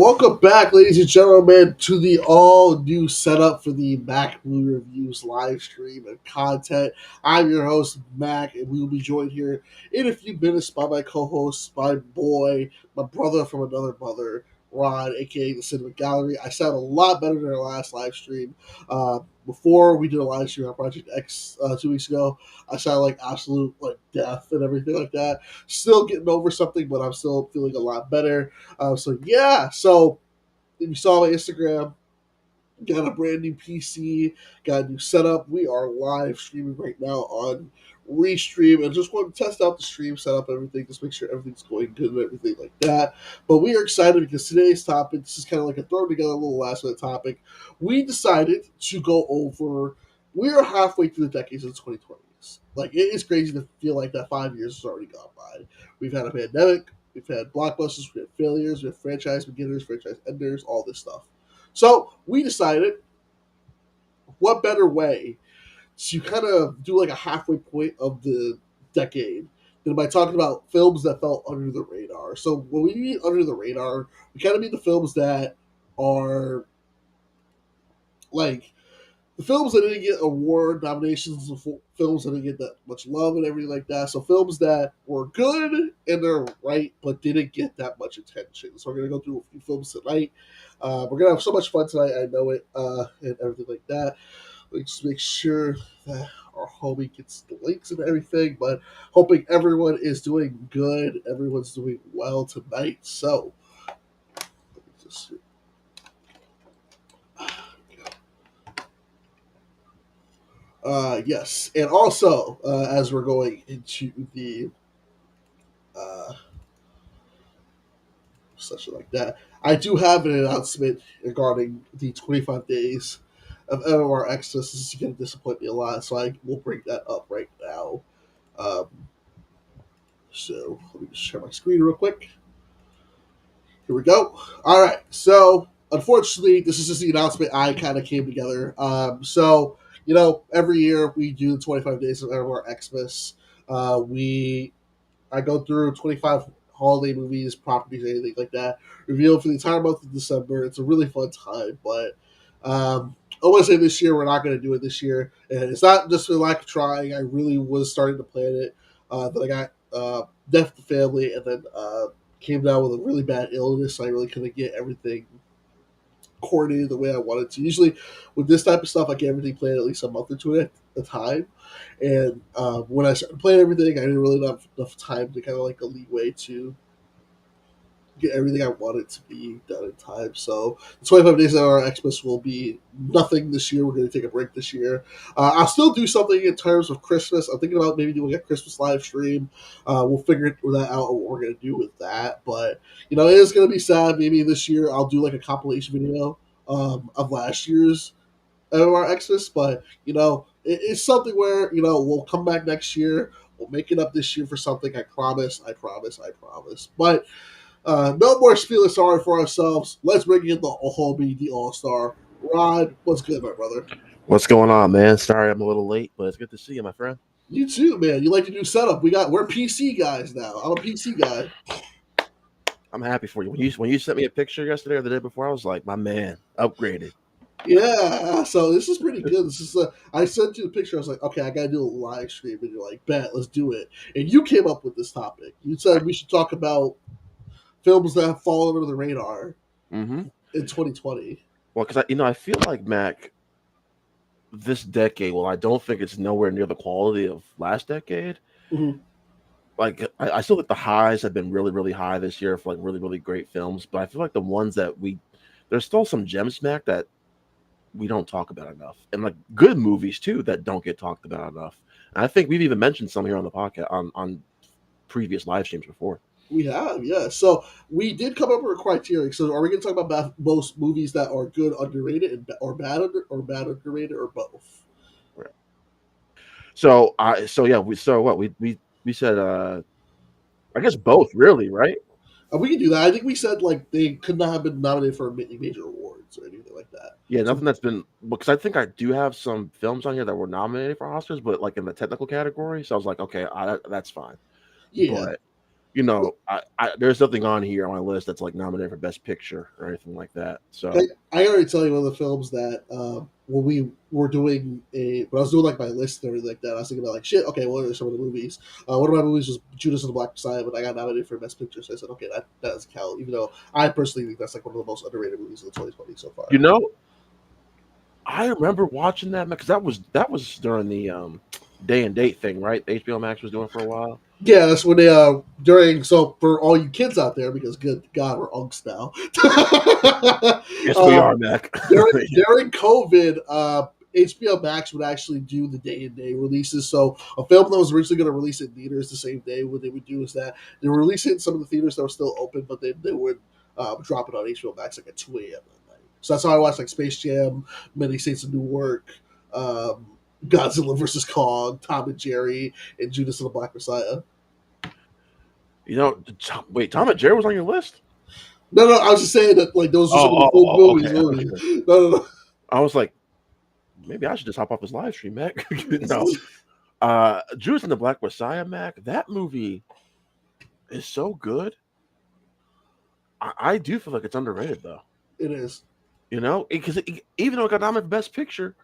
welcome back, ladies and gentlemen, to the all new setup for the Mac Blue Reviews live stream and content. I'm your host, Mac, and we will be joined here in a few minutes by my co host, my boy, my brother from another mother, Ron, aka the Cinema Gallery. I sound a lot better than our last live stream. Before we did a live stream on Project X 2 weeks ago, I sounded like absolute like death and everything like that. Still getting over something, but I'm still feeling a lot better. So if you saw my Instagram, got a brand new PC, got a new setup. We are live streaming right now on Restream, and just want to test out the stream setup, everything, just make sure everything's going good and everything like that. But we are excited because today's topic, this is kind of like a throw together a little last minute topic. We decided to go over. We are halfway through the decades of the 2020s. Like it is crazy to feel like that 5 years has already gone by. We've had a pandemic. We've had blockbusters, we had failures, we have franchise beginners, franchise enders, all this stuff. So we decided what better way to kind of do like a halfway point of the decade than by talking about films that fell under the radar. So when we mean under the radar, we kind of mean the films that are like the films that didn't get award nominations, the films that didn't get that much love and everything like that. So films that were good and they're right, but didn't get that much attention. So we're gonna go through a few films tonight. We're gonna have so much fun tonight. I know it, and everything like that. Let's just make sure that our homie gets the links and everything. But hoping everyone is doing good. Everyone's doing well tonight. So let me just yes, and also as we're going into the session like that, I do have an announcement regarding the 25 days of MMR Access. This is going to disappoint me a lot, so I will bring that up right now. Um, so let me just share my screen real quick. Here we go. All right. So unfortunately, this is just the announcement I kind of came together. Every year we do the 25 days of MMR Xmas. We I go through 25 holiday movies, properties, anything like that. Reveal for the entire month of December. It's a really fun time, but I want to say this year we're not going to do it this year, and it's not just for lack of trying. I really was starting to plan it. Then I got death in the family, and then came down with a really bad illness. So I really couldn't get everything coordinated the way I wanted to. Usually, with this type of stuff, I get everything planned at least a month or two at a time. And when I started playing everything, I didn't really have enough time to kind of like a leeway to get everything I wanted to be done in time. So the 25 days of our Xmas will be nothing this year. We're going to take a break this year. I'll still do something in terms of Christmas. I'm thinking about maybe doing a Christmas live stream. We'll figure that out what we're going to do with that. But, it is going to be sad. Maybe this year I'll do like a compilation video of last year's MMR Xmas. But, it's something where, we'll come back next year. We'll make it up this year for something. I promise. I promise. I promise. But no more feeling sorry for ourselves. Let's bring in the homie, the All Star. Rod, what's good, my brother? What's going on, man? Sorry I'm a little late, but it's good to see you, my friend. You too, man. You like to do setup. We're PC guys now. I'm a PC guy. I'm happy for you. When you sent me a picture yesterday or the day before, I was like, my man, upgraded. Yeah, so this is pretty good. I sent you the picture. I was like, okay, I gotta do a live stream, and you're like, bet, let's do it. And you came up with this topic. You said we should talk about films that have fallen under the radar Mm-hmm. in 2020. Well, because I feel like Mac, this decade. Well, I don't think it's nowhere near the quality of last decade. Mm-hmm. Like I still think the highs have been really, really high this year for like really, really great films. But I feel like the ones that there's still some gems, Mac, that we don't talk about enough, and like good movies too that don't get talked about enough. And I think we've even mentioned some here on the podcast on previous live streams before. We have, yeah. So we did come up with a criteria. So are we going to talk about most movies that are good underrated or bad underrated or both? Right. So yeah, we said I guess both really, right? We can do that. I think we said like they could not have been nominated for major awards or anything like that. Yeah, So nothing that's been because I think I do have some films on here that were nominated for Oscars, but like in the technical category. So I was like, okay, that's fine. yeah, But there's nothing on here on my list that's like nominated for Best Picture or anything like that. I, So I already tell you one of the films that when we were doing when I was doing like my list and everything like that, I was thinking about like shit. Okay, what are some of the movies? One of my movies was Judas and the Black Messiah, but I got nominated for Best Picture, so I said, okay, that doesn't count. Even though I personally think that's like one of the most underrated movies of the 2020 so far. you know, I remember watching that because that was during the day and date thing, right? HBO Max was doing for a while. Yeah, that's when they during so for all you kids out there, because good God, we're unks now. Yes, we uh, are, Mac. during COVID, HBO Max would actually do the day and day releases. So a film that was originally going to release in theaters the same day, what they would do is that they would release it in some of the theaters that were still open, but they would drop it on HBO Max like at 2 a.m. at night. So that's how I watched like Space Jam, Many Saints of Newark, um, Godzilla versus Kong, Tom and Jerry, and Judas and the Black Messiah. Wait, Tom and Jerry was on your list? No, no, I was just saying that like those are some of the cool movies. Okay, okay. No, no, I was like, maybe I should just hop off his live stream, Mac. No, no. Judas and the Black Messiah, Mac. That movie is so good. I do feel like it's underrated though. It is. Because even though it got nominated for Best Picture,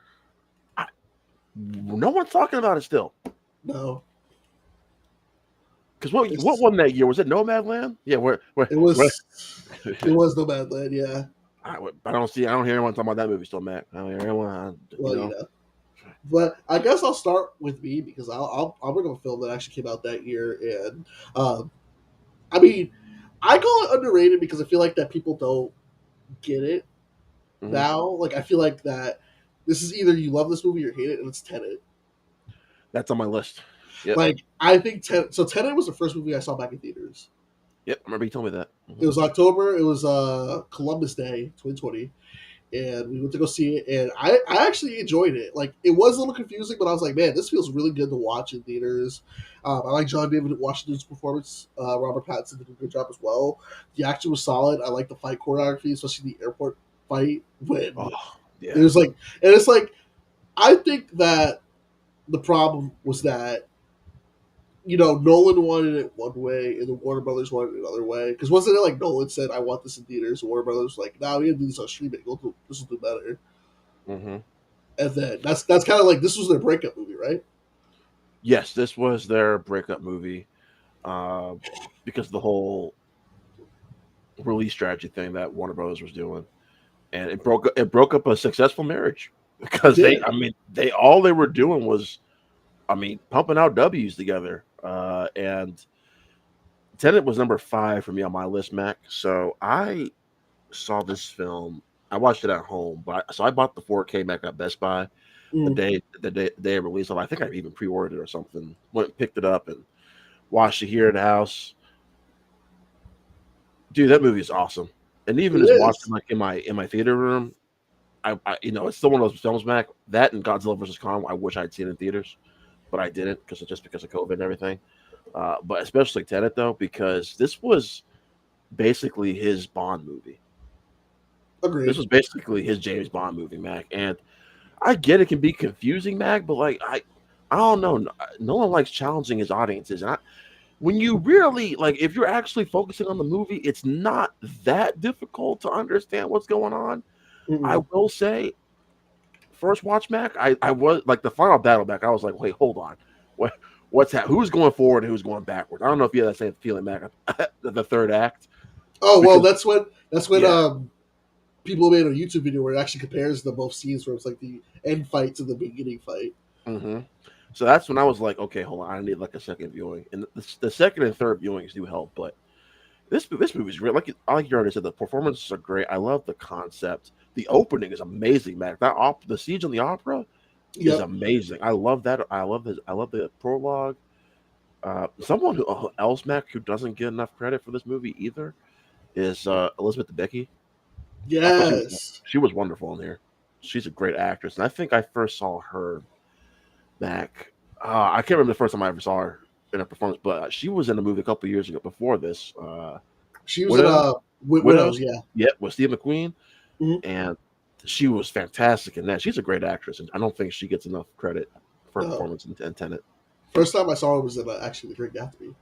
no one's talking about it still. No. Because what won that year? Was it Nomadland? Yeah, it was it was Nomadland, yeah. I don't hear anyone talking about that movie still, Mac. I don't hear anyone. But I guess I'll start with me because I'll bring up a film that actually came out that year, and I mean, I call it underrated because I feel like that people don't get it now. Like I feel like that this is either you love this movie or hate it, and it's Tenet. That's on my list. Yep. Like I think Tenet was the first movie I saw back in theaters. Yep, I remember you told me that. It was October. It was Columbus Day, 2020, and we went to go see it. And I actually enjoyed it. Like it was a little confusing, but I was like, man, this feels really good to watch in theaters. I like John David Washington's performance. Robert Pattinson did a good job as well. The action was solid. I like the fight choreography, especially the airport fight when it was like, and it's like, I think that the problem was that Nolan wanted it one way and the Warner Brothers wanted it another way. Because wasn't it like Nolan said, I want this in theaters, and Warner Brothers was like, nah, we gotta do this on streaming. This will do better. Mm-hmm. And then that's kind of like, this was their breakup movie, right? Yes, this was their breakup movie because of the whole release strategy thing that Warner Brothers was doing. And it broke up a successful marriage because all they were doing was, pumping out W's together. And Tenet was number 5 for me on my list, Mac. So I saw this film. I watched it at home, so I bought the 4K Mac at Best Buy the day it released. I think I even pre-ordered it or something. Went and picked it up and watched it here at the house. Dude, that movie is awesome. And even just watching like in my theater room, I it's still one of those films, Mac. That and Godzilla vs. Kong, I wish I'd seen in theaters, but I didn't because of COVID and everything. But especially Tenet though, because this was basically his Bond movie. Agreed. This was basically his James Bond movie, Mac. And I get it can be confusing, Mac, but like I don't know. No one likes challenging his audiences, and when you really if you're actually focusing on the movie, it's not that difficult to understand what's going on. Mm-hmm. I will say, first watch, Mac, I was like the final battle, Mac. I was like, wait, hold on, what's that? Who's going forward and who's going backward? I don't know if you had that same feeling, Mac. The third act. Oh well, that's when people made a YouTube video where it actually compares the both scenes, where it's like the end fight to the beginning fight. Mm-hmm. So that's when I was like, okay, hold on, I need like a second viewing, and the second and third viewings do help, but this movie's real. Like you already said, the performances are great. I love the concept. The opening is amazing, Mac. The siege on the opera is amazing. I love that. I love the prologue. Someone else, Mac, who doesn't get enough credit for this movie either is Elizabeth Debicki. Yes, she was wonderful in here. She's a great actress, and I think I first saw her back. I can't remember the first time I ever saw her in a performance, but she was in a movie a couple years ago before this. She was in Widows, with Steve McQueen, and she was fantastic in that. She's a great actress, and I don't think she gets enough credit for her performance in Tenet. First time I saw her was in actually The Great Gatsby.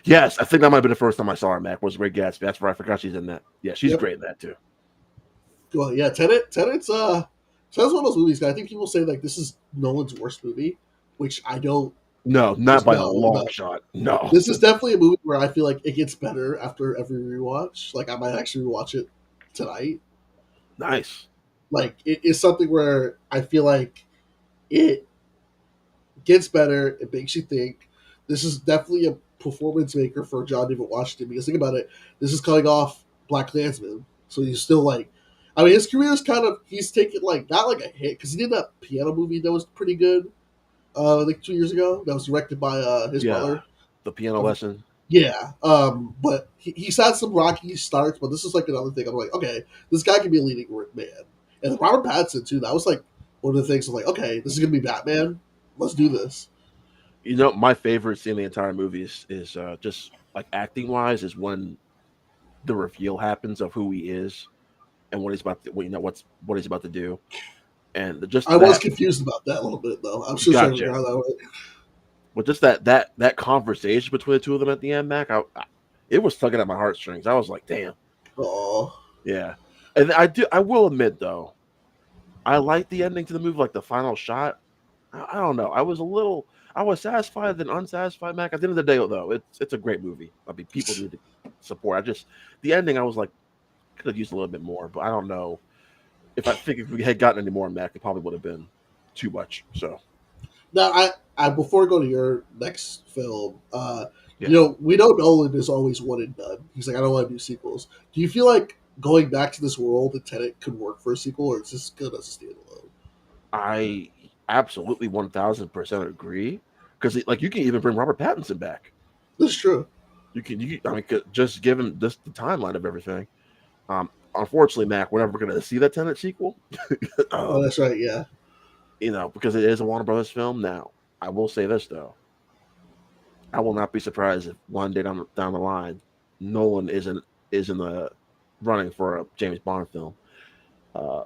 Yes, I think that might have been the first time I saw her. Mac was Great Gatsby. That's right. I forgot she's in that. Yeah, she's Yep. great in that too. Well, yeah, Tenet's one of those movies that I think people say like this is Nolan's worst movie, which I don't. No, not Just by a no, long no. shot. No. This is definitely a movie where I feel like it gets better after every rewatch. Like I might actually rewatch it tonight. Nice. Like it is something where I feel like it gets better. It makes you think. This is definitely a performance maker for John David Washington because think about it. This is coming off Black Klansman, so he's still like. I mean, his career is kind of he's taken like not like a hit because he did that piano movie that was pretty good, like 2 years ago. That was directed by his Yeah. brother. The piano Um, lesson. Yeah, but he's had some rocky starts, but this is like another thing. I'm like, okay, this guy can be a leading man, and Robert Pattinson too. That was like one of the things. I'm like, okay, this is gonna be Batman. Let's do this. You know, my favorite scene in the entire movie is just like acting wise is when the reveal happens of who he is and what he's about to, what he's about to do, and just I was that. confused about that a little bit though. I'm still trying to figure Gotcha. out that way. But just that conversation between the two of them at the end, Mac, it was tugging at my heartstrings. I was like, damn, Oh, yeah. And I will admit though, I like the ending to the movie, like the final shot. I don't know. I was satisfied then unsatisfied, Mac. At the end of the day, though, it's a great movie. I mean, people need to support. The ending, I was like, could have used a little bit more, but I don't know if we had gotten any more, Mac, it probably would have been too much. So now I before we go to your next film, yeah, we know Nolan is always one and done. He's like, I don't want to do sequels. Do you feel like going back to this world, the Tenet could work for a sequel, or is this good as a standalone? I absolutely 1000% agree because like you can even bring Robert Pattinson back. This is true. I mean, just given this the timeline of everything. Unfortunately, Mac, we're never going to see that Tenet sequel. Oh, um, that's right. Yeah. because it is a Warner Brothers film. Now, I will say this though, I will not be surprised if one day down the line, Nolan is in the running for a James Bond film. Uh,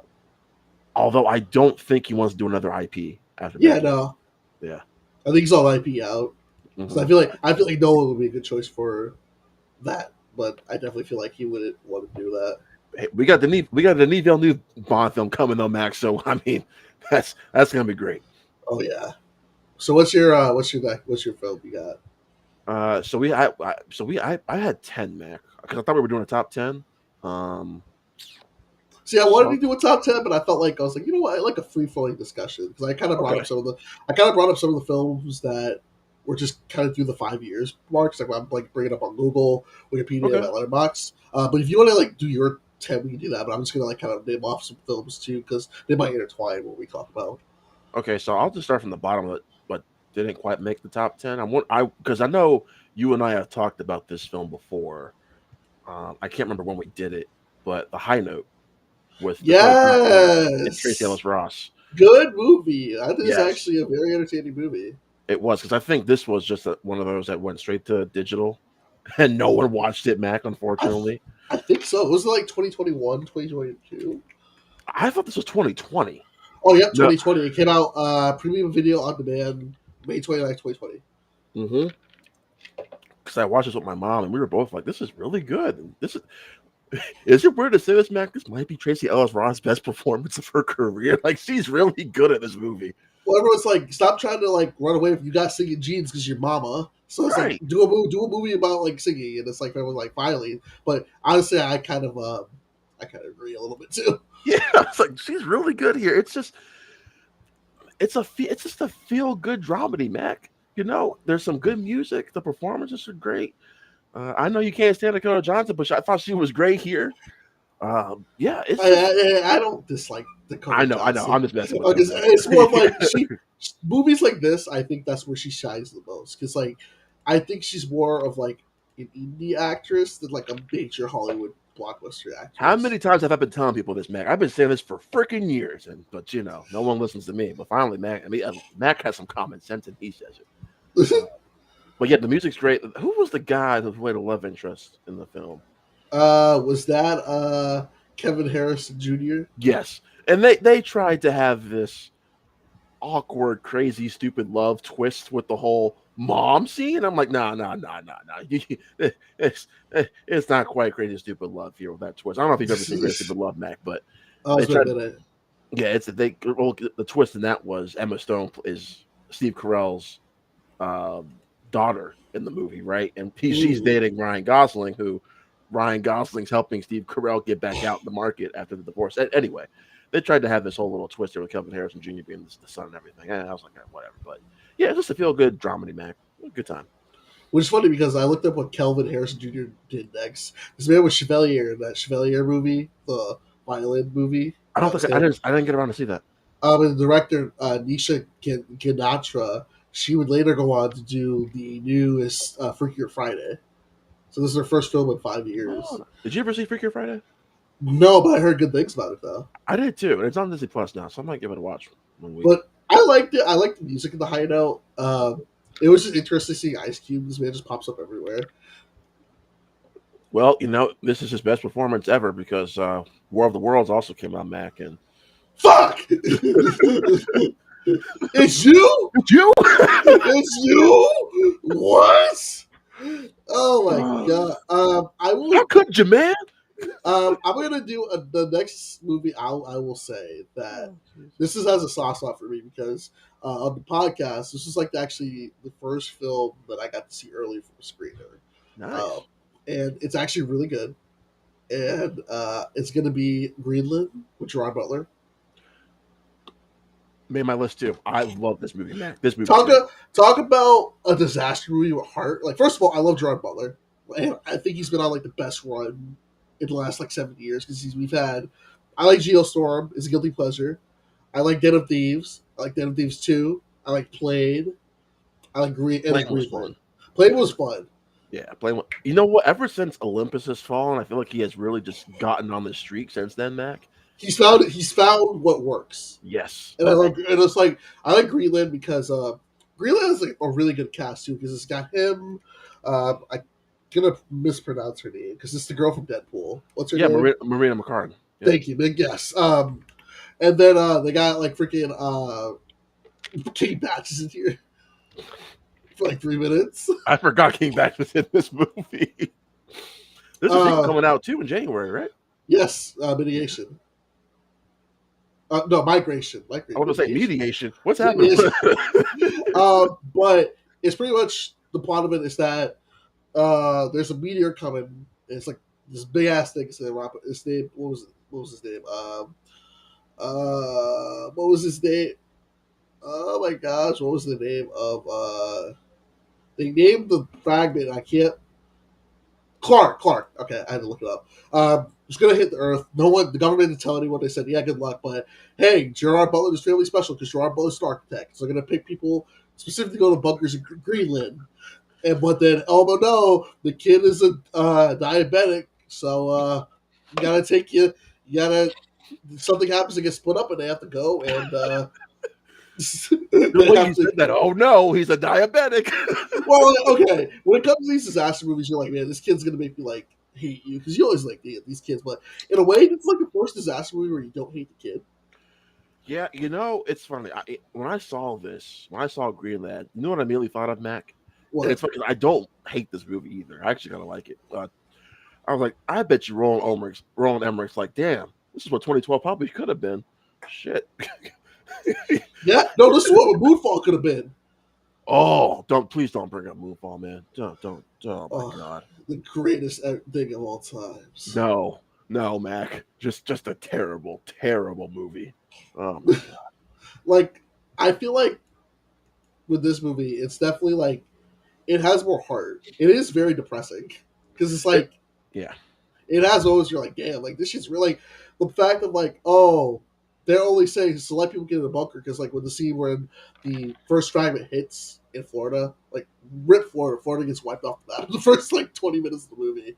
Although I don't think he wants to do another IP after Yeah. Batman. No, Yeah. I think he's all IP out. So Hmm. I feel like Nolan would be a good choice for that, but I definitely feel like he wouldn't want to do that. Hey, we got the Denis Villeneuve Bond film coming though, Max. So I mean, that's gonna be great. Oh yeah. So what's your film you got? I had 10, Mac, because I thought we were doing a top 10. Um, See, I wanted to so do a top 10, but I felt like I was like, you know what, I like a free flowing discussion because okay, I kind of brought up some of the films that were just kind of through the 5 years marks. Like I'm like bringing up on Google, Wikipedia, okay, my Letterbox. But if you want to like do your 10, we can do that. But I'm just gonna like kind of name off some films too because they might intertwine what we talk about. okay. So I'll just start from the bottom of it, but didn't quite make the top 10. I because I know you and I have talked about this film before. I can't remember when we did it, but The High Note with Nicole Kidman and Tracy Yes, Ellis Ross. good movie. I think it's Yes, actually a very entertaining movie. it was because I think this was just one of those that went straight to digital, and no one watched it, Mac. I, Unfortunately, I think so. Was it like 2021, 2022? I thought this was 2020. Oh, yep, No, 2020. It came out premium video on demand May 29th, 2020. mm-hmm. Because I watched this with my mom, and we were both like, "This is really good." And this is it weird to say this, Mac? This might be Tracy Ellis Ross' best performance of her career. Like, she's really good at this movie. Well, everyone's like, stop trying to like run away from you got singing jeans because your mama. So it's like Right? do a movie about like singing, and it's like everyone's like finally. But honestly, I kind of agree a little bit too. Yeah, it's like she's really good here. It's just a feel good dramedy, Mac. You know, there's some good music. The performances are great. I know you can't stand Dakota Johnson, but I thought she was great here. Yeah, it's just I don't dislike Dakota I know. Johnson I'm just messing with you, because Mac. it's more of like she movies like this. I think that's where she shines the most because like I think she's more of like an indie actress than like a major Hollywood blockbuster How actress. many times have I been telling people this, Mac? I've been saying this for freaking years, but no one listens to me. But finally, Mac, Mac has some common sense, and he says it. But yeah, the music's great. Who was the guy who played a love interest in the film? Was that Kevin Harrison Jr.? Yes, and they tried to have this awkward, crazy, stupid love twist with the whole mom scene. I'm like, nah. It's not quite Crazy Stupid Love here with that twist. I don't know if you've ever seen Crazy Stupid Love, Mac, but Oh, they it's been a tried. minute. Yeah, it's the twist in that was Emma Stone is Steve Carell's daughter in the movie, right? And she's Ooh. dating Ryan Gosling, who Ryan Gosling's helping Steve Carell get back out in the market after the divorce. Anyway, they tried to have this whole little twist there with Kevin Harrison Jr. being the son and everything. And I was like, whatever. But yeah, just a feel good dramedy, man. Good time. Which is funny because I looked up what Kelvin Harrison Jr. did next. This man was Chevalier in that Chevalier movie, the violin movie. I don't think I didn't get around to see that. And the director Nisha Ganatra, she would later go on to do the newest Freakier Friday. So this is her first film in 5 years. Oh, did you ever see Freakier Friday? No, but I heard good things about it though. I did too, and it's on Disney Plus now, so I might give it a watch one week. But I liked it. I liked the music in the Hideout. It was just interesting seeing Ice Cube. This man just pops up everywhere. Well, this is his best performance ever because War of the Worlds also came out, Mac, and Fuck! It's you? you. It's you? What? Oh my god. I will. How could you, man? I'm gonna do the next movie. I will say that this has a soft spot for me because on the podcast, this is like actually the first film that I got to see early from a screener, Nice. and it's actually really good. And it's gonna be Greenland with Gerard Butler. Made my list too. I love this movie, man. This movie. Talk about a disaster movie with heart. Like, first of all, I love Gerard Butler, and I think he's been on like the best run in the last like 7 years because we've had. I like Geostorm. It's a guilty pleasure. I like Den of Thieves. I like Den of Thieves 2. I like Plane. I like Plane was fun. Plane was fun. Yeah, Plane. You know what? Ever since Olympus has fallen, I feel like he has really just gotten on the streak since then, Mac. He's found what works. Yes, and it's like I like Greenland because Greenland is like a really good cast too because it's got him. I'm gonna mispronounce her name because it's the girl from Deadpool. What's her name? Marina McCartan. Yeah. Thank you, big yes. And then they got like freaking King Batch in here for like 3 minutes. I forgot King Batch was in this movie. There's a thing coming out too in January, right? Yes, Mitigation. No, migration. I want to say mediation. What's happening? But it's pretty much the plot of it is that there's a meteor coming. It's like this big ass thing. His name. What was his name? What was his name? Oh my gosh! What was the name of? They named the fragment. I can't. Clark. Okay, I had to look it up. It's gonna hit the Earth. No one, the government didn't tell anyone. They said, "Yeah, good luck." But hey, Gerard Butler is fairly special because Gerard Butler's an architect. So they're gonna pick people specifically to go to bunkers in Greenland. But then, oh no, the kid is a diabetic. So you gotta take you. You gotta. Something happens to get split up, and they have to go. And oh no, he's a diabetic. Well, okay. When it comes to these disaster movies, you're like, man, this kid's gonna make me like hate you because you always like these kids. But in a way, it's like the first disaster movie where you don't hate the kid. Yeah, it's funny. When I saw Greenland, you know what I immediately thought of, Mac? And it's funny, I don't hate this movie either. I actually kind of like it. I was like, I bet you Roland Emmerich's like, damn, this is what 2012 probably could have been. Shit. Yeah, no, this is what Moonfall could have been. Oh, please don't bring up Moonfall, man. Don't. Oh my god, the greatest thing of all times. No, Mac. Just a terrible, terrible movie. Oh my god. Like, I feel like with this movie, it's definitely like it has more heart. It is very depressing because it's like, it has always you're like, damn, like this shit's really the fact of like, oh, they're only saying to let people get in a bunker because like when the scene where the first fragment hits in Florida, like rip Florida gets wiped off the map. The first like 20 minutes of the movie,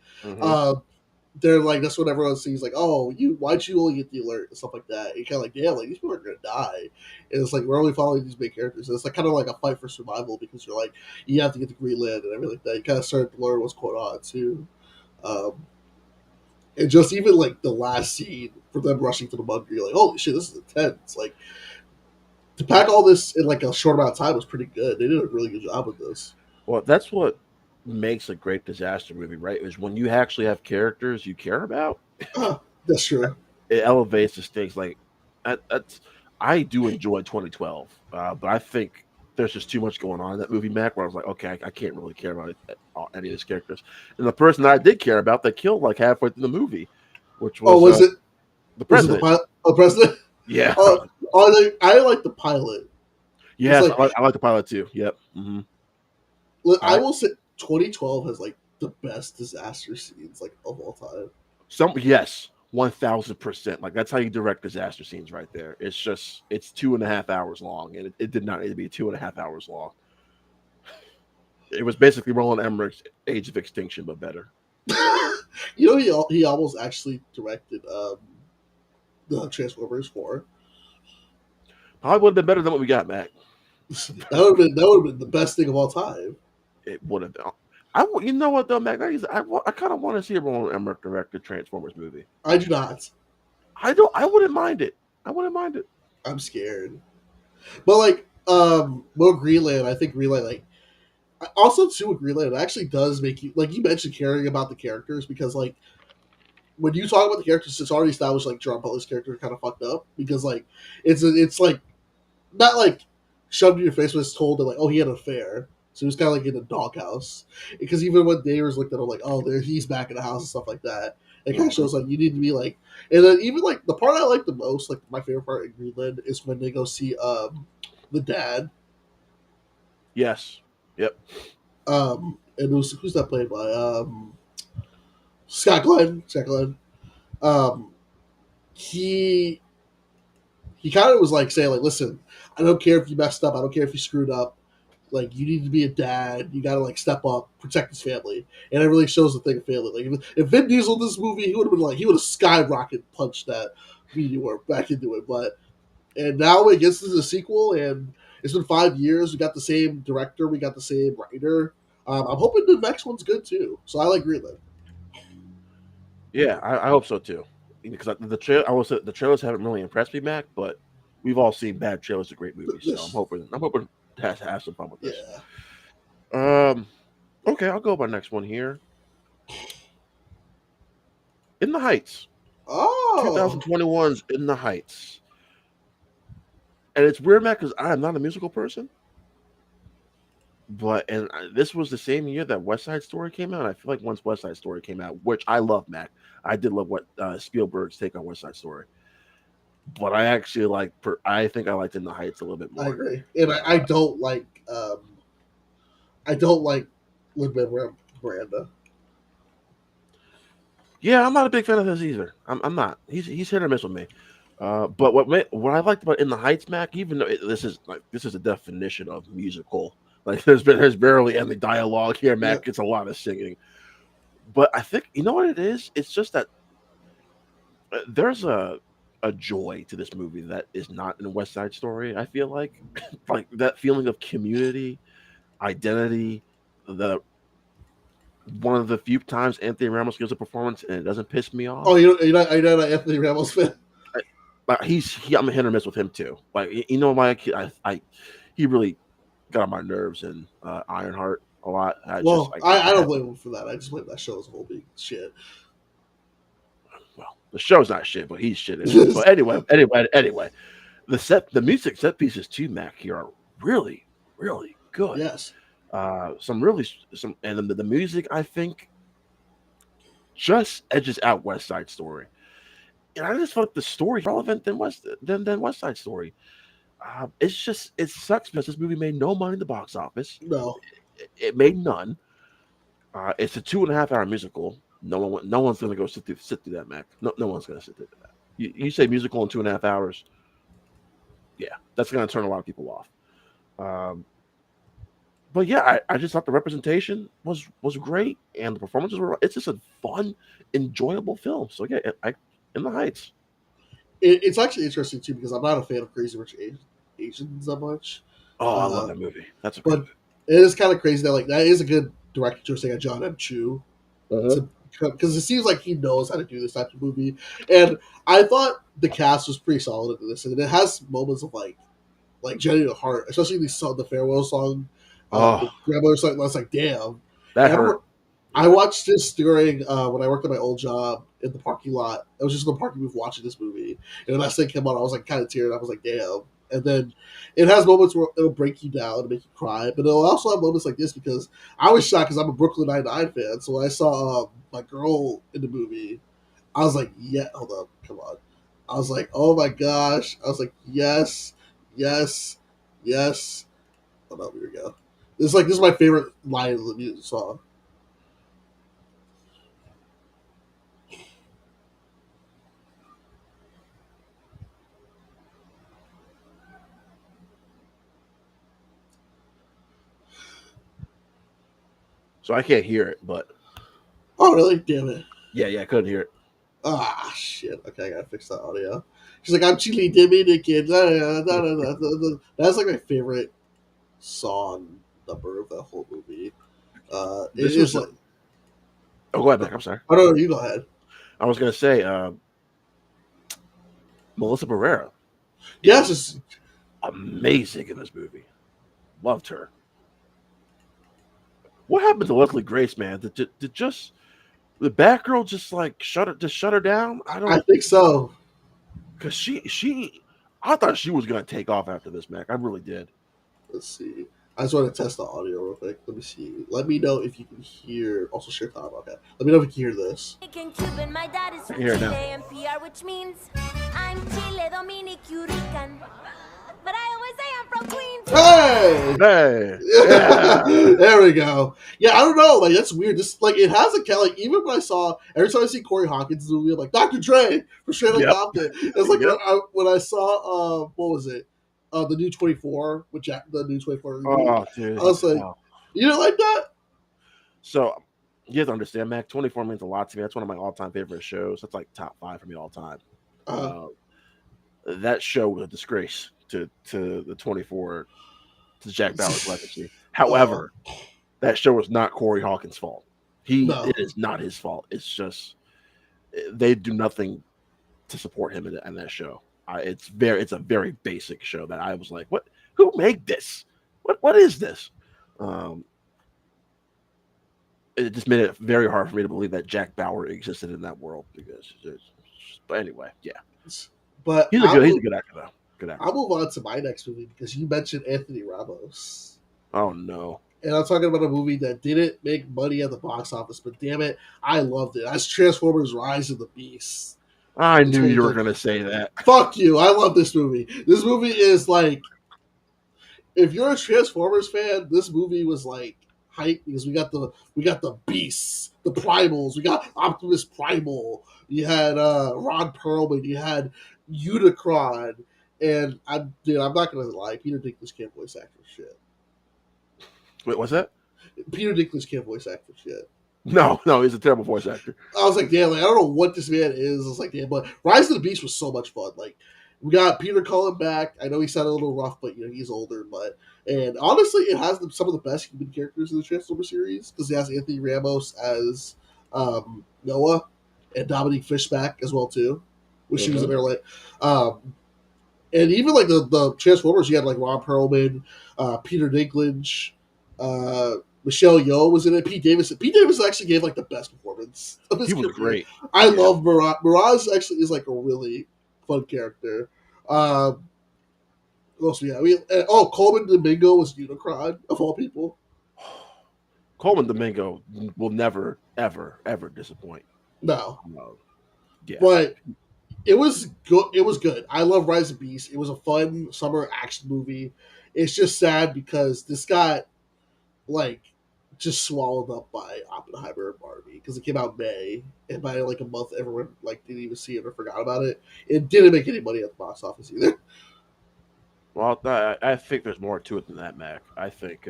they're like that's what everyone sees. Like, oh, why'd you only get the alert and stuff like that? And you're kind of like, damn, like these people are gonna die. And it's like we're only following these big characters. And it's like kind of like a fight for survival because you're like you have to get to Greenland and everything like that. You kind of start to learn what's going on too. And just even like the last scene for them rushing to the bunker, you're like, holy shit, this is intense. Like, to pack all this in like a short amount of time was pretty good. They did a really good job with this. Well, that's what makes a great disaster movie, right? Is when you actually have characters you care about. That's true. It elevates the stakes. Like that's I do enjoy 2012, but I think there's just too much going on in that movie, Mac. Where I was like, okay, I can't really care about any of these characters. And the person that I did care about, they killed like halfway through the movie, which Oh, was the was it the president. pilot? Oh, president. Yeah, I like the pilot. It's yes, like I like the pilot too. Yep. Hmm. I I will say 2012 has like the best disaster scenes like of all time. Some yes, 1000%. Like that's how you direct disaster scenes right there. It's 2.5 hours long, and it did not need to be 2.5 hours long. It was basically Roland Emmerich's Age of Extinction, but better. You know, he almost actually directed the Transformers 4. Probably would have been better than what we got, Mac. That would have been the best thing of all time. It would have been. You know what though, Mac? I kind of want to see a Roland Emmerich directed Transformers movie. I do not. I don't. I wouldn't mind it. I wouldn't mind it. I'm scared. But like well, Greenland, I think Greenland like also too with Greenland, it actually does make you like you mentioned caring about the characters because like when you talk about the characters, it's already established like John Butler's character kind of fucked up because like it's like not like shoved in your face, but it's told that like oh he had an affair, so he was kind of like in a doghouse. Because even when neighbors looked at him like oh there he's back in the house and stuff like that, it kind of shows like you need to be like. And then even like the part I like the most, like my favorite part in Greenland is when they go see the dad. Yes. Yep. And who's that played by Scott Glenn. Scott Glenn. Um, he kind of was like saying like, listen, I don't care if you messed up. I don't care if you screwed up. Like you need to be a dad. You got to like step up, protect his family, and it really shows the thing of family. Like if Vin Diesel in this movie, he would have been like he would have skyrocket punched that meteor back into it. But and now it gets to the sequel, and it's been 5 years. We got the same director, we got the same writer. I'm hoping the next one's good too. So I like Greenland. Yeah, I hope so too. Because I will say the trailers haven't really impressed me, Mac. But we've all seen bad trailers of great movies, so I'm hoping to have some fun with this. Yeah. Okay, I'll go with my next one here. In the Heights, Oh, 2021's In the Heights, and it's weird, Mac, because I am not a musical person. But this was the same year that West Side Story came out. I feel like once West Side Story came out, which I love, Mac. I did love what Spielberg's take on West Side Story. But I actually I think I liked In the Heights a little bit I more. agree, and I don't like I don't like Lin-Manuel Miranda. Yeah, I'm not a big fan of his either. I'm not. He's hit or miss with me. But what I liked about In the Heights, Mac, even though this is a definition of musical. Like there's barely any dialogue here, Yeah. Mac. It's a lot of singing. But I think you know what it is. It's just that there's a joy to this movie that is not in West Side Story. I feel like that feeling of community, identity. The one of the few times Anthony Ramos gives a performance and it doesn't piss me Oh, off. you're not an Anthony Ramos fan. But I'm a hit or miss with him too. Like you know, he really got on my nerves in Ironheart a lot. Well, I I don't had blame him for that. I just blame that show as a whole being shit. well, the show's not shit, but he's shit in it. But anyway, the music set pieces too, Mac, here are really really good. Yes. Some and the music I think just edges out West Side Story. And I just felt the story relevant than West Side Story. It sucks because this movie made no money in the box office. No. It made none. It's a 2.5 hour musical. No one's gonna go sit through that, Mac. No one's gonna sit through that. You say musical in 2.5 hours? Yeah, that's gonna turn a lot of people off. But yeah, I just thought the representation was great and the performances were. It's just a fun, enjoyable film. So yeah, In the Heights. It's actually interesting too because I'm not a fan of Crazy Rich Asians that much. Oh, I love Uh, that movie. That's a great but movie. it is kind of crazy that like that is a good director choice. They got John M. Chu Uh-huh. to because it seems like he knows how to do this type of movie. And I thought the cast was pretty solid in this, and it has moments of like like Jenny the Heart, especially the farewell song, the Oh, grandmother song. I was like, damn. that And I hurt. remember I Yeah. watched this during when I worked at my old job in the parking lot. I was just in the parking booth watching this movie, and when that thing came on, I was like kind of tearing. I was like, damn. And then it has moments where it'll break you down and make you cry, but it'll also have moments like this because I was shocked because I'm a Brooklyn Nine-Nine fan. So when I saw my girl in the movie, I was like, yeah, hold up, come on. I was like, oh my gosh. I was like, yes, yes, yes. Oh no, here we go. This is my favorite line of the music song. So I can't hear it, but Oh really? Damn it. yeah, I couldn't hear it. Ah, shit. Okay, I gotta fix that audio. She's like, I'm Chile Dominican. That's like my favorite song number of that whole movie. It This is was. like, Oh, go ahead, Mac. I'm sorry. I don't know, you go ahead. I was gonna say Melissa Barrera Yes, is amazing in this movie. Loved her. What happened to Leslie Grace, man? Did just the Batgirl just like shut her down? I I don't think so. because she I thought she was gonna take off after this, Mac. I really did. Let's see. I just want to test the audio real quick. Let me see. Let me know if you can hear. Also, share time. Okay. Let me know if you can hear this. Cuban, my dad is I from can hear it Chile now. and PR, which means I'm Chile, Dominican. But I always say I'm from Queens. Hey! Hey, yeah, There we go. Yeah, I don't know. Like that's weird. Just like it has a kind like even when I saw every time I see Corey Hawkins in the movie, I'm like Dr. Dre for Straight Outta yep, Compton. It's like yep. when I saw what was it? The new 24 with Jack, the new 24 reboot. Oh, I dude. was like, Oh. you didn't like that? So you have to understand, Mac. 24 means a lot to me. That's one of my all-time favorite shows. That's like top 5 for me all time. Uh, Uh, that show was a disgrace to the 24 to Jack Bauer's legacy. uh, However, that show was not Corey Hawkins' fault. no. It is not his fault. It's just they do nothing to support him in that show. It's a very basic show that I was like, what? Who made this? What is this? Um, it just made it very hard for me to believe that Jack Bauer existed in that world because. But anyway, yeah, But he's a good actor though. Good actor. I'll move on to my next movie because you mentioned Anthony Ramos. Oh no. And I'm talking about a movie that didn't make money at the box office, but damn it, I loved it. That's Transformers: Rise of the Beast. I In knew you were 2020. gonna say that. Fuck you! I love this movie. This movie is like, if you're a Transformers fan, this movie was like hype because we got the beasts, the primals. We got Optimus Primal. You had Ron Perlman. You had Unicron. And I'm not gonna lie, Peter Dinklage can't voice act for shit. Wait, what's that? Peter Dinklage can't voice act for shit. No, he's a terrible voice actor. I was like, damn, like, I don't know what this man is. I was like, damn, but Rise of the Beast was so much fun. Like, we got Peter Cullen back. I know he sounded a little rough, but he's older. But and honestly, it has some of the best human characters in the Transformers series because it has Anthony Ramos as Noah and Dominique Fishback as well too, which she was in there like. And even like the Transformers, you had like Ron Perlman, Peter Dinklage, Michelle Yeoh was in it. Pete Davidson. Pete Davidson actually gave like the best performance of his He was career. great. I love Mirage. Mirage actually is like a really fun character. What else we have? Coleman Domingo was Unicron of all people. Coleman Domingo will never, ever, ever disappoint. No, Yeah, but it was good. It was good. I love Rise of Beast. It was a fun summer action movie. It's just sad because this got like just swallowed up by Oppenheimer and Barbie because it came out in May, and by like a month, everyone like didn't even see it or forgot about it. It didn't make any money at the box office either. well, I think there's more to it than that, Mac. I think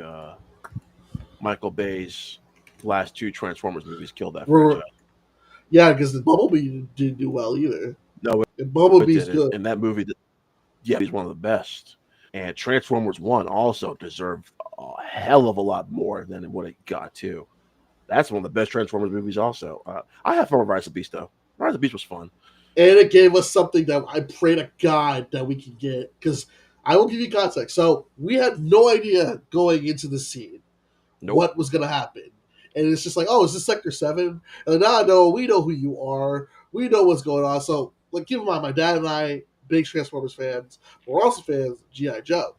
Michael Bay's last 2 Transformers movies killed that franchise. Yeah, because the Bumblebee didn't do well either. No, And it Bumblebee's didn't. good. And that movie, yeah, he's one of the best. And Transformers 1 also deserved a hell of a lot more than what it got too. That's one of the best Transformers movies. Also, I have fun with Rise of the Beast though. Rise of the Beast was fun. And it gave us something that I pray to God that we can get because I will give you context. So we had no idea going into the scene Nope. what was going to happen. And it's just like, oh, is this Sector 7? And now I know, we know who you are. We know what's going on. So, like, keep in mind, my dad and I, big Transformers fans, but we're also fans of G.I. Joe.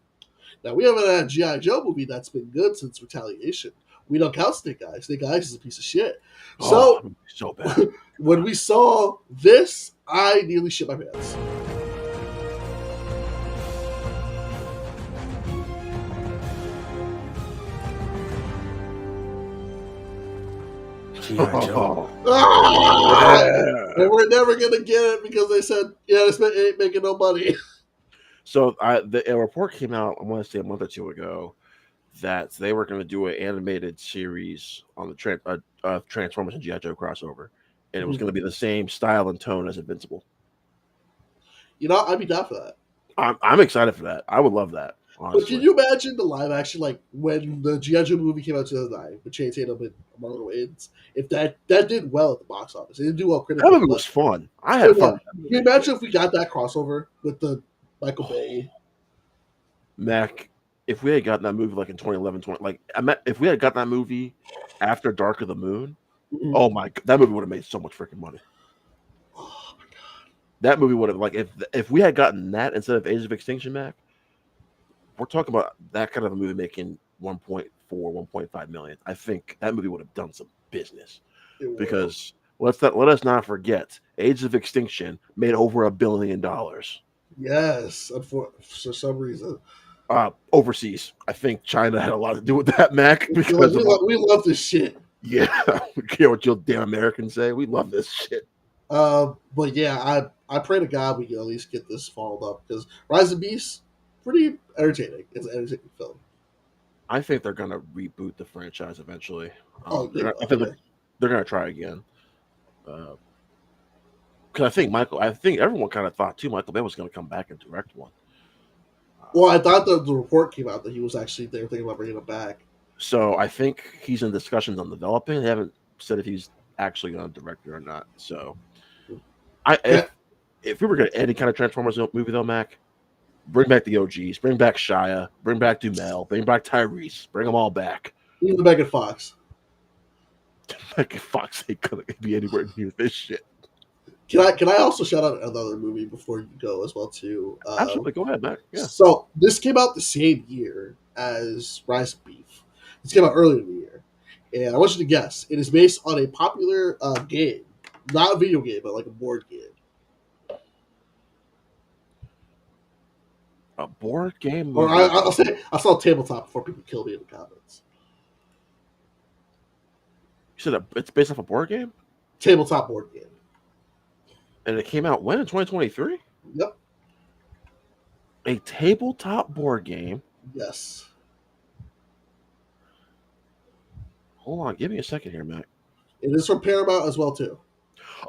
Now, we haven't had a G.I. Joe movie that's been good since Retaliation. We don't count Snake Eyes. Snake Eyes is a piece of shit. So, so bad. when we saw this, I nearly shit my pants. G.I. Joe. Ah! Yeah. And we're never going to get it because they said, yeah, this ain't making no money. So a report came out, I want to say a month or two ago, that they were going to do an animated series on the Transformers and G.I. Joe crossover. And it was going to be the same style and tone as Invincible. You know, I'd be down for that. I'm excited for that. I would love that. Honestly. But can you imagine the live action, like when the G.I. Joe movie came out in 2009 with Channing Tatum and Marlon Wayans? If that did well at the box office, it didn't do well critically. That movie was fun. I had fun. Can you imagine if we got that crossover with the Michael Bay? Mac, if we had gotten that movie like in 2011, if we had gotten that movie after Dark of the Moon, oh my, that movie would have made so much freaking money. Oh my god, that movie would have, like, if we had gotten that instead of Age of Extinction, Mac, we're talking about that kind of a movie making 1.4, 1.5 million. I think that movie would have done some business because let us not forget, Age of Extinction made over $1 billion. Yes, for some reason. Overseas, I think China had a lot to do with that, Mac. Because we love this shit. Yeah, we care what you damn Americans say. We love this shit. But yeah, I pray to God we can at least get this followed up because Rise of Beasts, pretty entertaining. It's an entertaining film. I think they're gonna reboot the franchise eventually. I think they're gonna try again. Because I think everyone kind of thought too Michael Bay was gonna come back and direct one. Well, I thought the report came out that he was actually there thinking about bringing it back. So I think he's in discussions on developing. They haven't said if he's actually going to direct it or not. So, if we were going to any kind of Transformers movie though, Mac, bring back the OGs, bring back Shia, bring back Dumel, bring back Tyrese, bring them all back. Even Megan Fox. Megan Fox ain't gonna be anywhere near this shit. Can I also shout out another movie before you go as well too? Absolutely, go ahead, Mac. Yeah. So this came out the same year as Rise of Beef. This came out earlier in the year, and I want you to guess. It is based on a popular game, not a video game, but like a board game. A board game? Or I'll say I saw tabletop before people kill me in the comments. You said it's based off a board game? Tabletop board game. And it came out when? In 2023? Yep. A tabletop board game? Yes. Hold on, give me a second here, Mac. It is from Paramount as well too.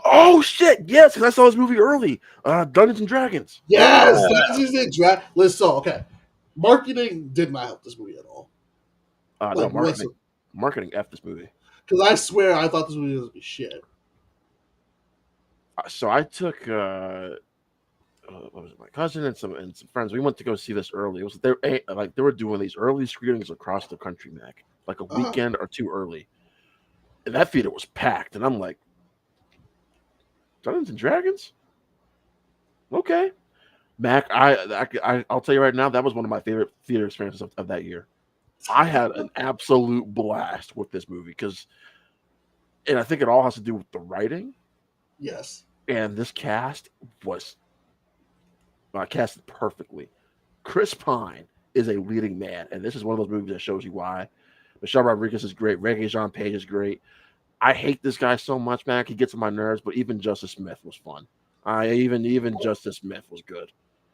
Oh shit! Yes, because I saw this movie early. Dungeons and Dragons. Yes, Dungeons and Dragons. Listen, okay. Marketing did not help this movie at all. No, marketing F this movie. Because I swear I thought this movie was gonna be shit. So I took what was it, my cousin and some friends. We went to go see this early. It was they were doing these early screenings across the country, Mac, like a weekend or two early. And that theater was packed, and I'm like, Dungeons and Dragons? Okay. Mac, I'll tell you right now, that was one of my favorite theater experiences of that year. I had an absolute blast with this movie and I think it all has to do with the writing. Yes. And this cast was casted perfectly. Chris Pine is a leading man, and this is one of those movies that shows you why. Michelle Rodriguez is great. Regé-Jean Page is great. I hate this guy so much, Mac. He gets on my nerves, but even Justice Smith was fun. Even Justice Smith was good.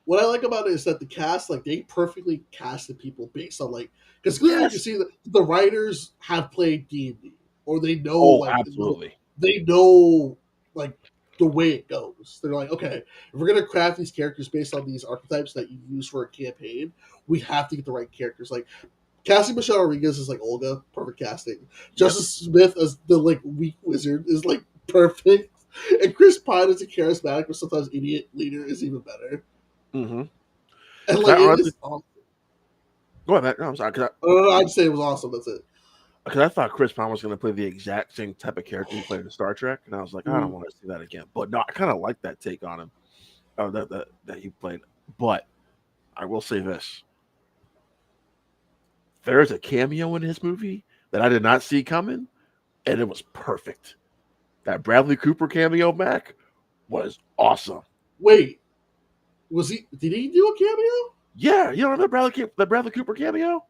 What I like about it is that the cast, like, they perfectly casted people based on, like, because clearly you can see that the writers have played D&D, or they know, absolutely, they know, like, the way it goes. They're like, okay, if we're gonna craft these characters based on these archetypes that you use for a campaign, we have to get the right characters. Like, casting Michelle Rodriguez as like Olga, perfect casting. Justice Smith as the like weak wizard is like perfect, and Chris Pine as a charismatic but sometimes idiot leader is even better. Mm-hmm. And 'Cause like I it honestly, is awesome. go ahead, man. No, I'm sorry. No, I'd say it was awesome. That's it. Because I thought Chris Pine was going to play the exact same type of character he played in Star Trek, and I was like, I don't want to see that again. But no, I kind of like that take on him, that he played. But I will say this: there is a cameo in his movie that I did not see coming, and it was perfect. That Bradley Cooper cameo back was awesome. Wait, was he? Did he do a cameo? Yeah, you know the Bradley Cooper cameo?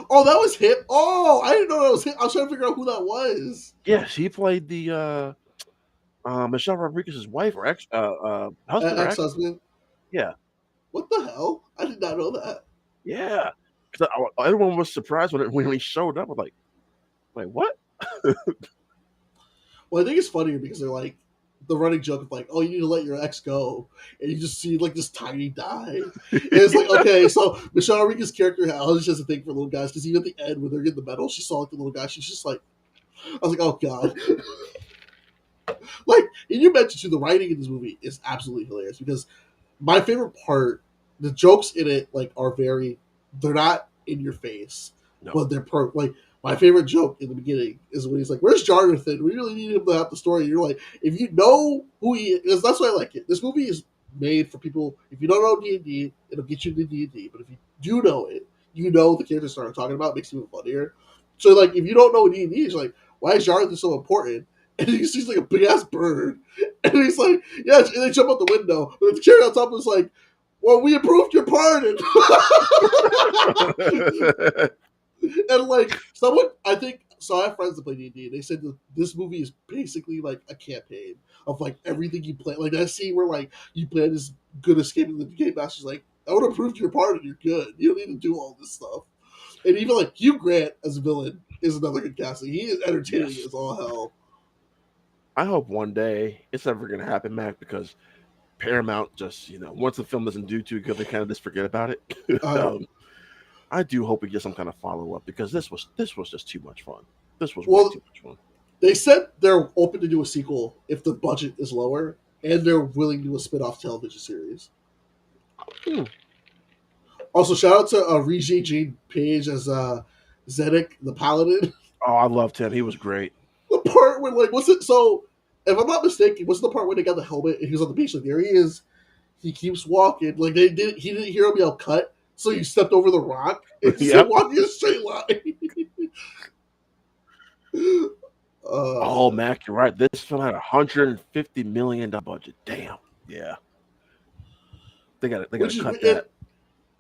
Oh, that was him. Oh, I didn't know that was him. I was trying to figure out who that was. Yes, he played the Michelle Rodriguez's wife or husband or Ex-husband. yeah. What the hell? I did not know that. Yeah, because everyone was surprised when he showed up. I'm like, wait, what? Well, I think it's funnier because they're like the running joke of like, oh, you need to let your ex go, and you just see like this tiny die. And it's like, okay, so Michelle Rodriguez's character has just a thing for little guys because even at the end when they're getting the medal, she saw like the little guy. She's just like, I was like, oh god. Like, and you mentioned too, the writing in this movie is absolutely hilarious because my favorite part, the jokes in it like are they're not in your face, but they're like my favorite joke in the beginning is when he's like, "Where's Jonathan? We really need him to have the story." And you're like, if you know who he is, that's why I like it. This movie is made for people. If you don't know D&D, it'll get you into D&D. But if you do know it, you know the characters started talking about. It makes it even funnier. So like, if you don't know D&D, it's like, why is Jonathan so important? And he sees like a big ass bird, and he's like, "Yeah," and they jump out the window. But the cherry on top is like, "Well, we approved your pardon." And like someone, I think, so I have friends that play D&D, and they said that this movie is basically like a campaign of like everything you plan. Like that scene where like you plan this good escaping the game master's like, "I would have approved your pardon. You're good. You don't need to do all this stuff." And even like Hugh Grant as a villain is another good casting. He is entertaining as all hell. I hope one day it's ever going to happen, Mac, because Paramount just, once the film doesn't do too good, they kind of just forget about it. I do hope we get some kind of follow up because this was just too much fun. This was way too much fun. They said they're open to do a sequel if the budget is lower, and they're willing to do a spin-off television series. Also, shout out to Regis Page as Zedek the Paladin. Oh, I loved him. He was great. The part where, like, what's it? So, if I'm not mistaken, what's the part where they got the helmet and he was on the beach? Like, there he is. He keeps walking. Like, he didn't hear him yell cut, so he stepped over the rock and yep. walking in a straight line. Oh, Mac, you're right. This film had $150 million budget. Damn. Yeah. They got to cut that.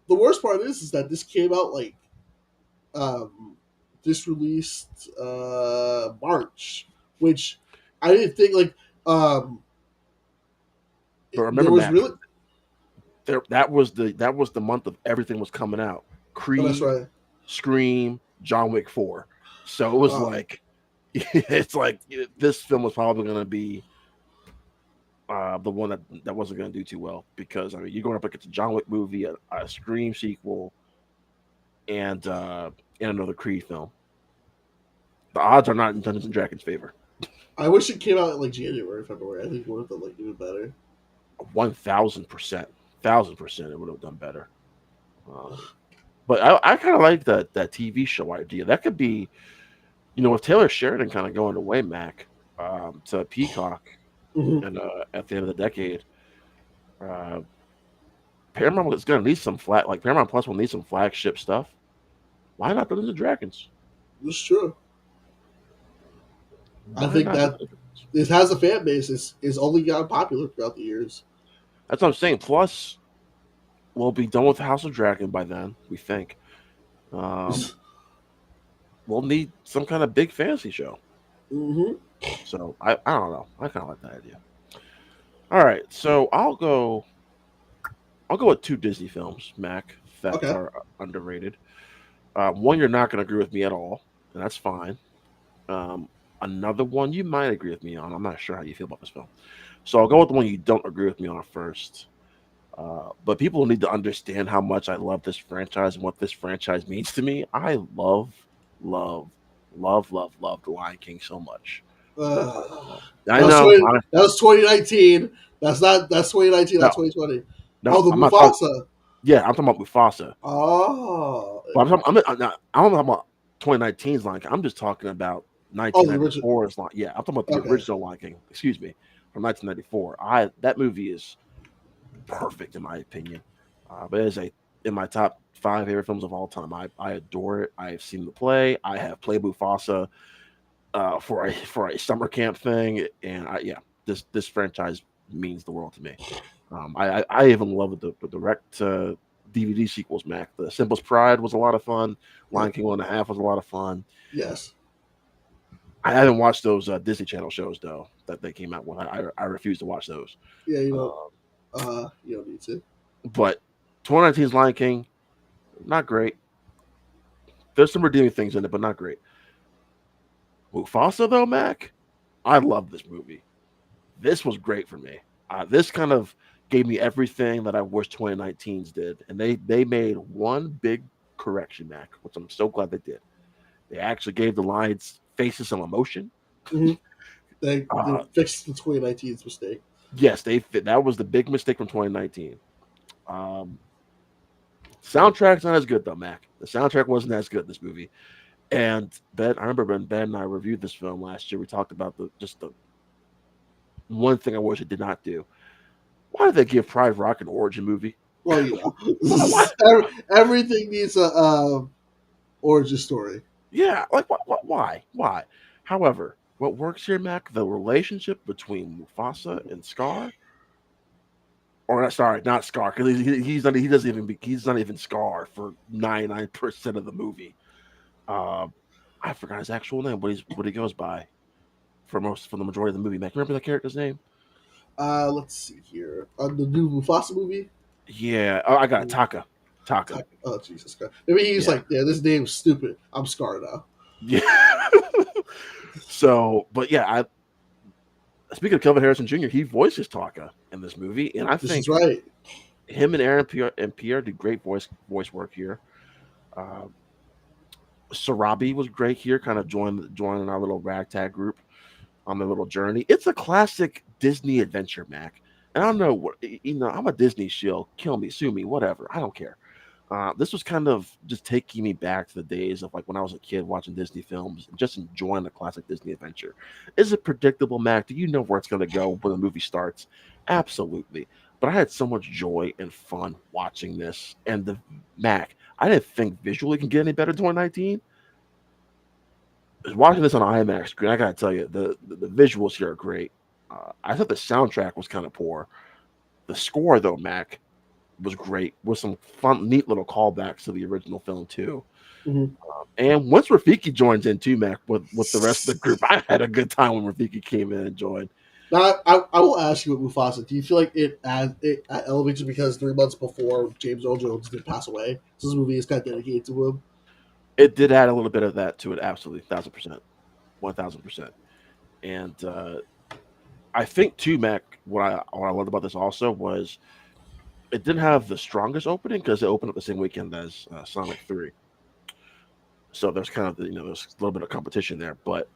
The worst part is that this came out like this released March, which I didn't think like but remember, Mac, that was the month of everything was coming out. Creed, that's right. Scream, John Wick 4. So it was like it's like this film was probably going to be the one that wasn't going to do too well because I mean you're going up against a John Wick movie, a Scream sequel, and another Creed film. The odds are not in Dungeons and Dragons' favor. I wish it came out in like January, February. I think it would have done like even better. 1,000%, it would have done better. But I kind of like that TV show idea. That could be, with Taylor Sheridan kind of going away, Mac, to Peacock. Mm-hmm. And at the end of the decade, Paramount is going to need some Paramount Plus will need some flagship stuff. Why not Dungeons and Dragons? That's true. I think that it has a fan base. It's only gotten popular throughout the years. That's what I'm saying. Plus, we'll be done with House of Dragon by then, we think. We'll need some kind of big fantasy show. Mm-hmm. So I don't know. I kind of like that idea. All right, so I'll go with 2 Disney films, Mac, that are underrated. One you're not going to agree with me at all, and that's fine. Another one you might agree with me on. I'm not sure how you feel about this film, so I'll go with the one you don't agree with me on first. But people need to understand how much I love this franchise and what this franchise means to me. I love The Lion King so much. I know. That was 2019. That's 2019. That's 2020. No, the I'm not talking. Mufasa. Yeah, I'm talking about Mufasa. Oh, But I'm not talking about 2019's Lion King. I'm just talking about the original. 1994's Lion. Yeah, I'm talking about the Okay, original Lion King. Excuse me, from 1994. That movie is perfect in my opinion. But it is in my top 5 favorite films of all time. I adore it. I have seen the play. I have played Mufasa for a summer camp thing, and this franchise means the world to me. I even love the direct DVD sequels. Mac, The Simplest Pride was a lot of fun. yeah, Lion King 1.5 was a lot of fun. yes, I haven't watched those Disney Channel shows though that they came out with. I refuse to watch those. yeah. Um, You don't need to. but 2019's Lion King, not great. There's some redeeming things in it, but not great. Mufasa though, Mac, I love this movie. This was great for me. This kind of gave me everything that I wish 2019's did, and they made one big correction, Mac, which I'm so glad they did. They actually gave the lions faces some emotion. Mhm. They Uh, fixed the 2019's mistake. yes, they fit. That was the big mistake from 2019. Um, Soundtrack's not as good though, Mac. The soundtrack wasn't as good this movie. And Ben, I remember when Ben and I reviewed this film last year. We talked about the one thing I wish it did not do. Why did they give Pride Rock an origin movie? Well, yeah, Why? everything needs a origin story. Yeah, like why? However, what works here, Mac, the relationship between Mufasa and Scar, or sorry, not Scar, because he's not even Scar for 99% of the movie. Uh, I forgot his actual name, what he goes by for the majority of the movie. Mac, remember that character's name? Let's see here. The new Mufasa movie. Yeah, I got it. Taka. Oh Jesus Christ! Maybe he's Yeah, like, yeah, this name's stupid. I'm Scar now. yeah. So, but yeah, speaking of Kelvin Harrison Jr., he voices Taka in this movie, and I This is think right. him and Aaron Pierre did great voice work here. Uh, Sarabi was great here, kind of joining our little ragtag group on their little journey. It's a classic Disney adventure, Mac. And I don't know what I'm a Disney shill. Kill me, sue me, whatever. I don't care. This was kind of just taking me back to the days of like when I was a kid watching Disney films and just enjoying the classic Disney adventure. Is it predictable, Mac? Do you know where it's going to go when the movie starts? Absolutely. But I had so much joy and fun watching this. And the Mac, I didn't think visually can get any better in 2019. Watching this on IMAX screen, I gotta tell you, the visuals here are great. I thought the soundtrack was kind of poor. The score, though, Mac, was great with some fun, neat little callbacks to the original film too. Mhm. And once Rafiki joins in too, Mac, with the rest of the group, I had a good time when Rafiki came in and joined. Now, I will ask you with Mufasa. Do you feel like it elevates it because 3 months before James Earl Jones did pass away, so this movie is kind of dedicated to him? It did add a little bit of that to it, absolutely, 1,000%, 1,000%. And I think too, Mac, what I loved about this also was it didn't have the strongest opening because it opened up the same weekend as Sonic 3. So there's kind of there's a little bit of competition there, but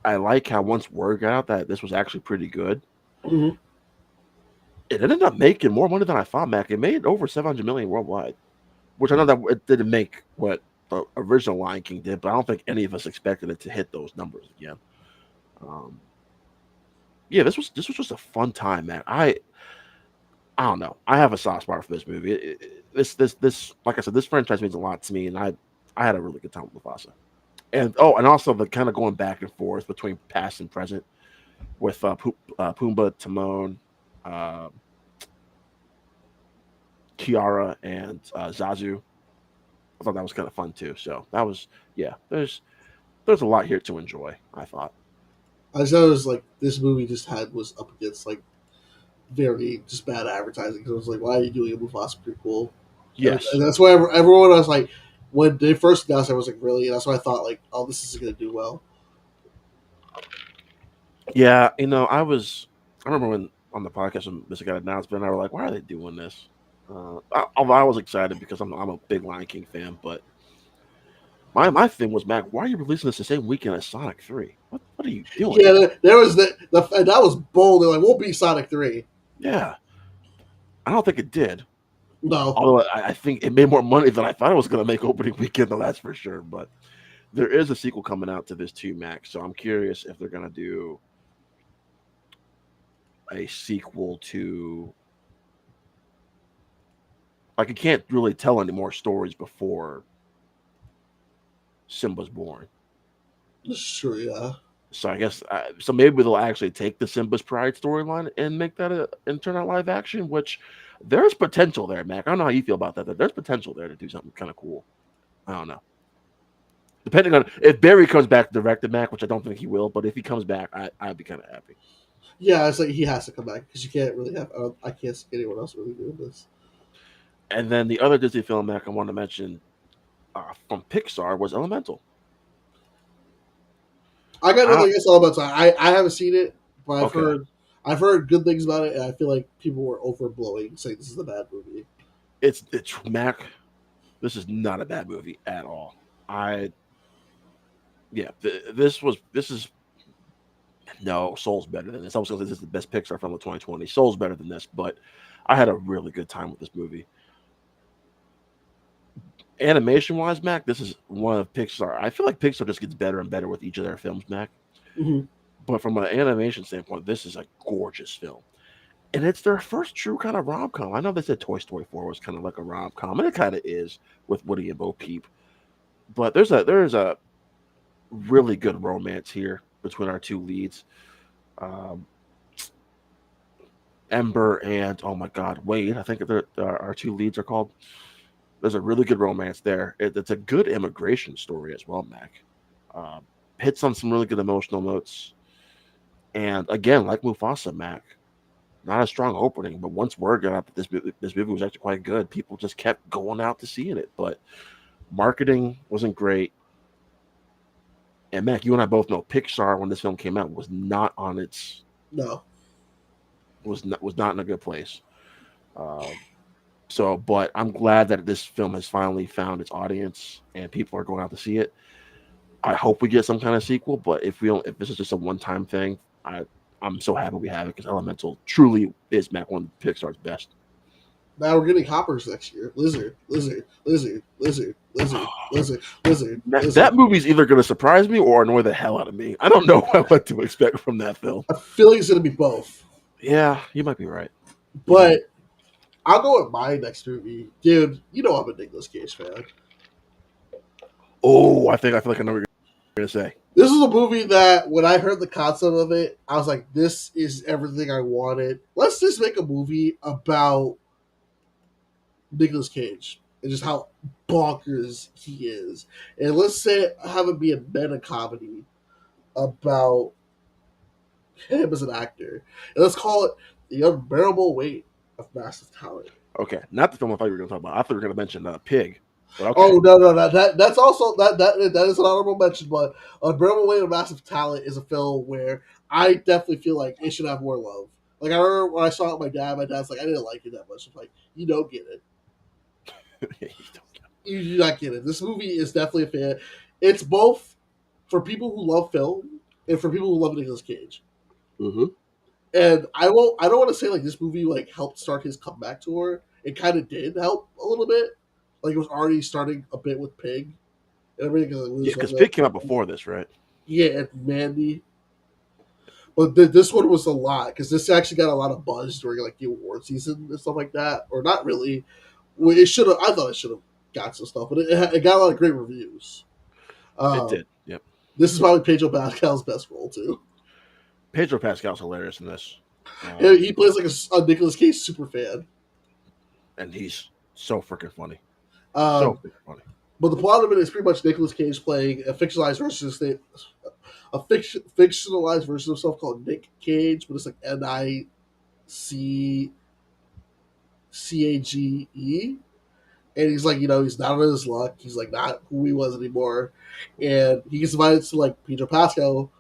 I like how once word got out that this was actually pretty good, Mm-hmm. it ended up making more money than I thought. Mac, it made over 700 million worldwide, which I know that it didn't make what the original Lion King did, but I don't think any of us expected it to hit those numbers again. Um, yeah, this was just a fun time, man. I don't know. I have a soft spot for this movie. This like I said, this franchise means a lot to me, and I had a really good time with Mufasa. And also the kind of going back and forth between past and present with Pumbaa, Timon, uh, Kiara, and Zazu. I thought that was kind of fun too. So that was there's a lot here to enjoy. I thought. I just noticed like this movie was up against like very just bad advertising because it was like, why are you doing a Mufasa prequel? And Yes. that's why everyone was like, when they first announced it, I was like, really? And that's why I thought like, oh, this is going to do well. Yeah. I remember when on the podcast when this got announced, and I were like, why are they doing this? Although I was excited because I'm a big Lion King fan, but my thing was, Mac, why are you releasing this the same weekend as Sonic 3? What are you doing? Yeah, there was and that was bold. They're like, we'll be Sonic 3. Yeah. I don't think it did. No, Although I think it made more money than I thought it was going to make opening weekend, though, that's for sure. But there is a sequel coming out to this too, Max. So I'm curious if they're going to do a sequel to. Like, you can't really tell any more stories before Simba's born. sure, yeah. So I guess so. Maybe they'll actually take the Simba's Pride storyline and make that and turn out live action. Which there's potential there, Mac. I don't know how you feel about that. But there's potential there to do something kind of cool. I don't know. Depending on if Barry comes back to direct the Mac, which I don't think he will, but if he comes back, I'd be kind of happy. Yeah, it's like he has to come back because you can't really have. I can't see anyone else really doing this. And then the other Disney film, Mac, I want to mention from Pixar was Elemental. I got nothing against Elemental. I haven't seen it, but Okay. I've heard good things about it, and I feel like people were overblowing, saying this is a bad movie. It's Mac. This is not a bad movie at all. This is no, Soul's better than this. I was going to say this is the best Pixar film of 2020. Soul's better than this, but I had a really good time with this movie. Animation wise, Mac, this is one of Pixar. I feel like Pixar just gets better and better with each of their films, Mac. Mm-hmm. But from an animation standpoint, this is a gorgeous film. And it's their first true kind of rom com. I know they said Toy Story 4 was kind of like a rom com, and it kind of is with Woody and Bo Peep. But there's a really good romance here between our two leads. Ember and oh my God, Wade. I think our two leads are called. There's a really good romance there. It's a good immigration story as well, Mac. Hits on some really good emotional notes. And again, like Mufasa, Mac, not a strong opening, but once word got out that this movie was actually quite good, people just kept going out to seeing it. But marketing wasn't great. And Mac, you and I both know Pixar when this film came out was not on its No, was not in a good place. But I'm glad that this film has finally found its audience and people are going out to see it. I hope we get some kind of sequel, but if this is just a one-time thing, I'm so happy we have it because Elemental truly is, Mac, one of Pixar's best. now we're getting hoppers next year. Lizard. That movie's either going to surprise me or annoy the hell out of me. I don't know what to expect from that film. I feel like it's going to be both. Yeah, you might be right. But I'll go with my next movie. Dude, you know I'm a Nicolas Cage fan. Oh, I feel like I know what you're going to say. This is a movie that when I heard the concept of it, I was like, this is everything I wanted. Let's just make a movie about Nicolas Cage and just how bonkers he is. And let's say have it be a meta comedy about him as an actor. And let's call it The Unbearable Weight of Massive Talent. Okay, not the film I thought you were going to talk about. I thought you were going to mention Pig. Okay. Oh no! That's also that is an honorable mention. But Unbearable Weight of Massive Talent is a film where I definitely feel like it should have more love. Like I remember when I saw it with my dad. My dad's like, I didn't like it that much. I'm like, you don't get it. You do not get it. This movie is definitely a fan. It's both for people who love film and for people who love Nicolas Cage. Mm-hmm. And I don't want to say like this movie like helped start his comeback tour. It kind of did help a little bit. Like it was already starting a bit with Pig and everything. Because Pig came out before this, right? Yeah, and Mandy. But this one was a lot because this actually got a lot of buzz during like the award season and stuff like that. Or not really. Well, it should have. I thought it should have got some stuff, but it got a lot of great reviews. It did. Yep. This is probably Pedro Pascal's best role too. Pedro Pascal's hilarious in this. He plays like a Nicolas Cage super fan, and he's so freaking funny. So funny. But the plot of it is pretty much Nicolas Cage playing a fictionalized version of fictionalized version of himself called Nick Cage, but it's like NICCAGE. And he's like, he's not on his luck. He's like not who he was anymore. And he gets invited to like Pedro Pascal,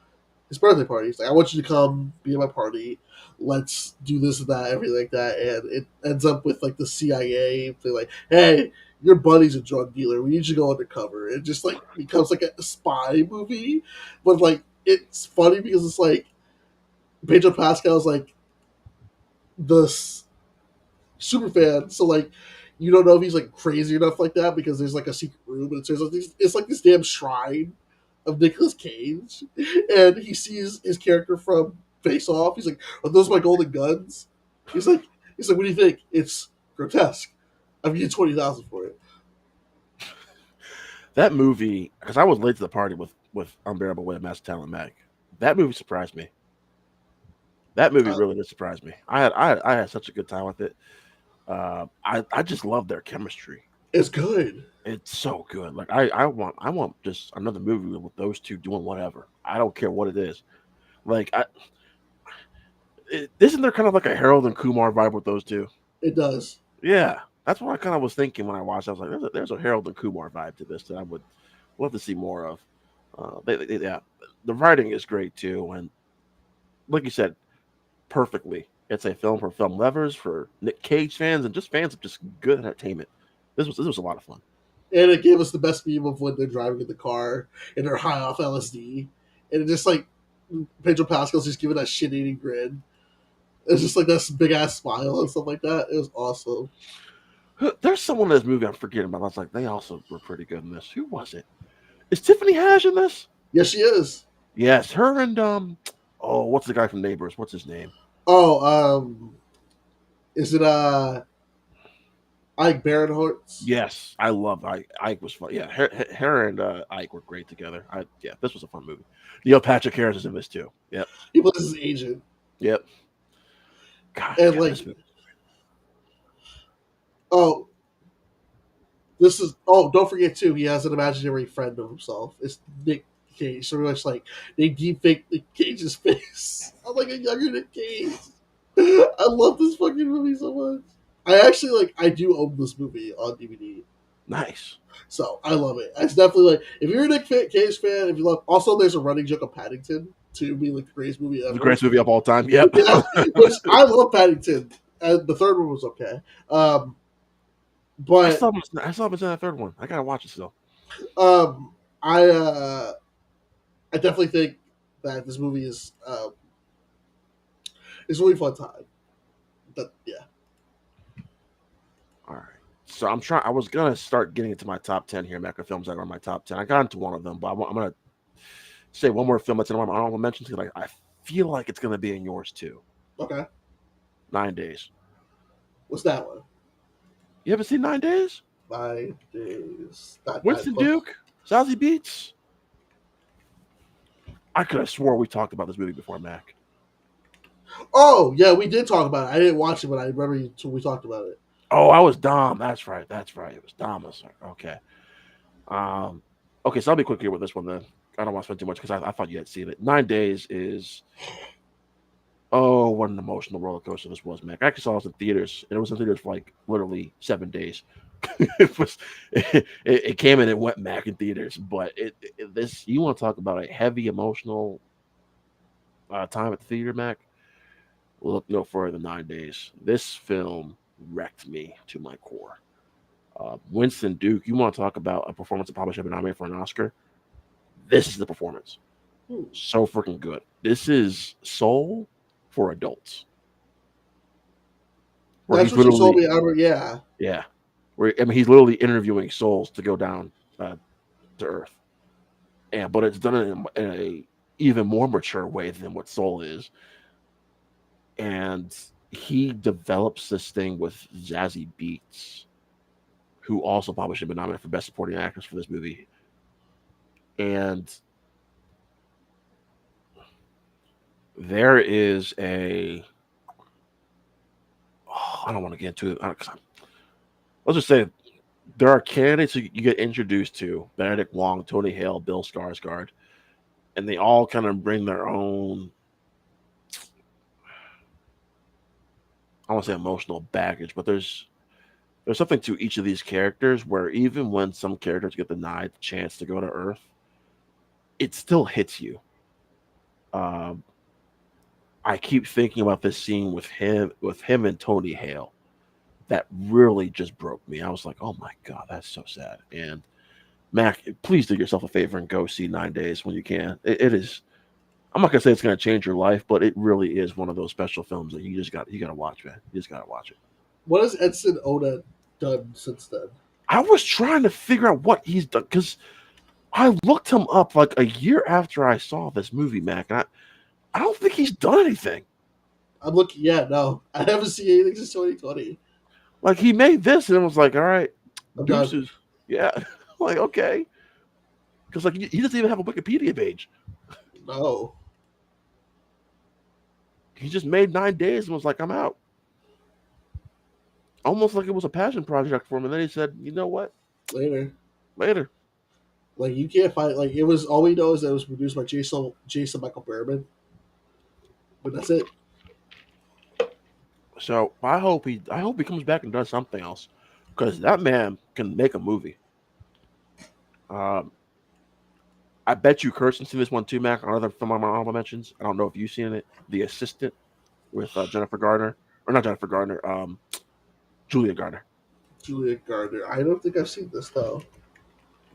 his birthday party. He's like, I want you to come be at my party. Let's do this and that, everything like that. And it ends up with like the CIA being like, hey, your buddy's a drug dealer. We need you to go undercover. It just like becomes like a spy movie. But like it's funny because it's like Pedro Pascal's like super fan. So like, you don't know if he's like crazy enough like that because there's like a secret room and it's like this damn shrine of Nicolas Cage, and he sees his character from Face Off. He's like, "Are those my golden guns?" He's like, "What do you think? It's grotesque. I'm getting 20,000 for it." That movie, because I was late to the party with Unbearable Weight of Massive Talent Mac. That movie surprised me. That movie really did surprise me. I had such a good time with it. I just love their chemistry. It's good. It's so good. Like I want just another movie with those two doing whatever. I don't care what it is. Like isn't there kind of like a Harold and Kumar vibe with those two? It does. Yeah, that's what I kind of was thinking when I watched. I was like, there's a Harold and Kumar vibe to this that I would love to see more of. Yeah, the writing is great too, and like you said, perfectly. It's a film for film lovers, for Nick Cage fans, and just fans of just good entertainment. This was a lot of fun. And it gave us the best meme of when they're driving in the car and they're high off LSD, and it just like Pedro Pascal's just giving that shit eating grin. It's just like that big ass smile and stuff like that. It was awesome. There's someone in this movie I'm forgetting about. I was like, they also were pretty good in this. Who was it? Is Tiffany Haddish in this? Yes, she is. Yes, her and oh, what's the guy from Neighbors? What's his name? Oh, is it Ike Barinholtz? Yes, I love Ike. Ike was fun. Yeah, her and Ike were great together. Yeah, this was a fun movie. Neil Patrick Harris is in this too. Yep. He plays his agent. Yep. God, And yeah, like, oh, this is don't forget too. He has an imaginary friend of himself. It's Nick Cage. So much like they deep fake Nick Cage's face. I'm like a younger Nick Cage. I love this fucking movie so much. I do own this movie on DVD. nice. So I love it. It's definitely like if you're a Nick Cage fan, if you love. Also, there's a running joke of Paddington to be like the greatest movie ever. The greatest movie of all time. Yep. Yeah, which I love Paddington. The third one was okay. But I still haven't seen that third one. I gotta watch it still. I definitely think that this movie is it's a really fun time. But yeah. All right. So I'm trying. I was gonna start getting into my top 10 here, Mecca films that are in my top 10. I got into one of them, but I'm gonna say one more film that's in my honorable mentions because I feel like it's gonna be in yours too. Okay. 9 Days. What's that one? You haven't seen 9 Days? 9 Days. Winston Duke, Zazie Beetz. I could have swore we talked about this movie before, Mac. Oh yeah, we did talk about it. I didn't watch it, but I remember we talked about it. Oh, I was Dom. That's right. It was Dom. Okay. Okay, so I'll be quick here with this one then. I don't want to spend too much because I thought you had seen it. 9 Days is what an emotional roller coaster this was, man. I actually saw this in theaters, and it was in theaters for like literally 7 days. it came and it went back in theaters, but this you want to talk about a heavy emotional time at the theater, Mac? Look no further than 9 Days. This film wrecked me to my core. Winston Duke, you want to talk about a performance that probably should have been nominated for an Oscar? This is the performance. So freaking good. This is Soul for adults. That's what you told me. Yeah. Yeah. He's literally interviewing souls to go down to Earth. But it's done in a even more mature way than what Soul is. And he develops this thing with Zazie Beetz, who also probably should have been nominated for Best Supporting Actress for this movie. And there is I don't want to get into it. Let's just say there are candidates you get introduced to: Benedict Wong, Tony Hale, Bill Skarsgård, and they all kind of bring their own, I want to say emotional baggage, but there's something to each of these characters where even when some characters get denied the chance to go to Earth, it still hits you. I keep thinking about this scene with him and Tony Hale that really just broke me. I was like, oh my God, that's so sad. And Mac, please do yourself a favor and go see 9 Days when you can. It is, I'm not gonna say it's gonna change your life, but it really is one of those special films that you gotta watch, man. You just gotta watch it. What has Edson Oda done since then? I was trying to figure out what he's done because I looked him up like a year after I saw this movie, Mac. And I don't think he's done anything. I'm looking. Yeah, no, I haven't seen anything since 2020. Like he made this and it was like, all right, I'm done. deuces. Yeah, like okay, because like he doesn't even have a Wikipedia page. No, He just made 9 days and was like, I'm out. Almost like it was a passion project for him. And then he said, you know what? later. Later. Like you can't find. Like it was. All we know is that it was produced by Jason Michael Berman. But that's it. So I hope he comes back and does something else, because that man can make a movie. I bet you Kirsten's seen this one too, Mac. Another from my honorable mentions. I don't know if you've seen it. The Assistant with Jennifer Garner, or not Jennifer Garner, Julia Garner. Julia Gardner. I don't think I've seen this though.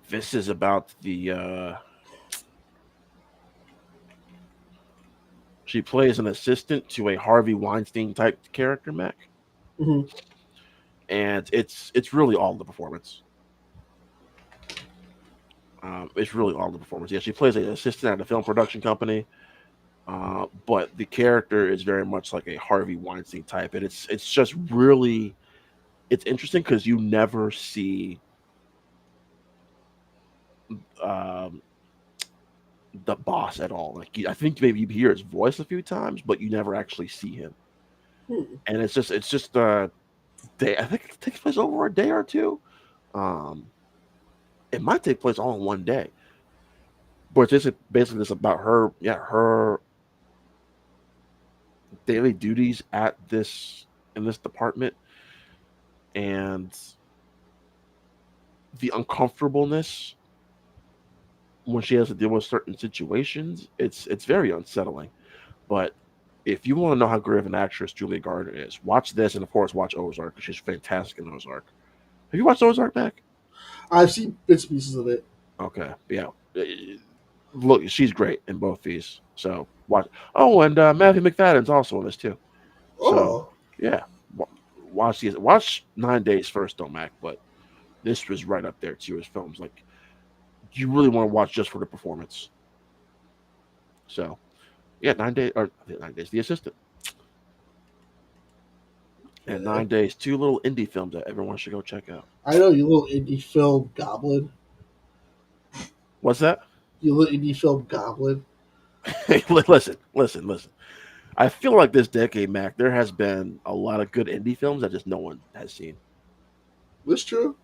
This is about the. She plays an assistant to a Harvey Weinstein type character, Mac, Mm-hmm. and it's really all the performance. It's really all the performance. Yeah, she plays an assistant at a film production company, but the character is very much like a Harvey Weinstein type, and it's just really it's interesting because you never see um, the boss at all. Like I think maybe you hear his voice a few times, but you never actually see him. And it's just day. I think it takes place over a day or two. It might take place all in one day, but it's just basically just about her. Yeah, her daily duties at this in this department and the uncomfortableness when she has to deal with certain situations. It's very unsettling. But if you want to know how great of an actress Julia Gardner is, watch this and of course watch Ozark because she's fantastic in Ozark. Have you watched Ozark, Mac? I've seen bits and pieces of it. Okay, yeah. Look, she's great in both these. So watch. Oh, and Matthew McFadden's also in this too. So Oh, yeah, watch these. Watch 9 Days first, though, Mac. But this was right up there too as films. Like you really want to watch just for the performance. So yeah, 9 days or 9 days. The Assistant. And yeah. 9 days, two little indie films that everyone should go check out. I know you little indie film goblin. What's that? You little indie film goblin. Hey, listen. I feel like this decade, Mac, there has been a lot of good indie films that just no one has seen. That's true.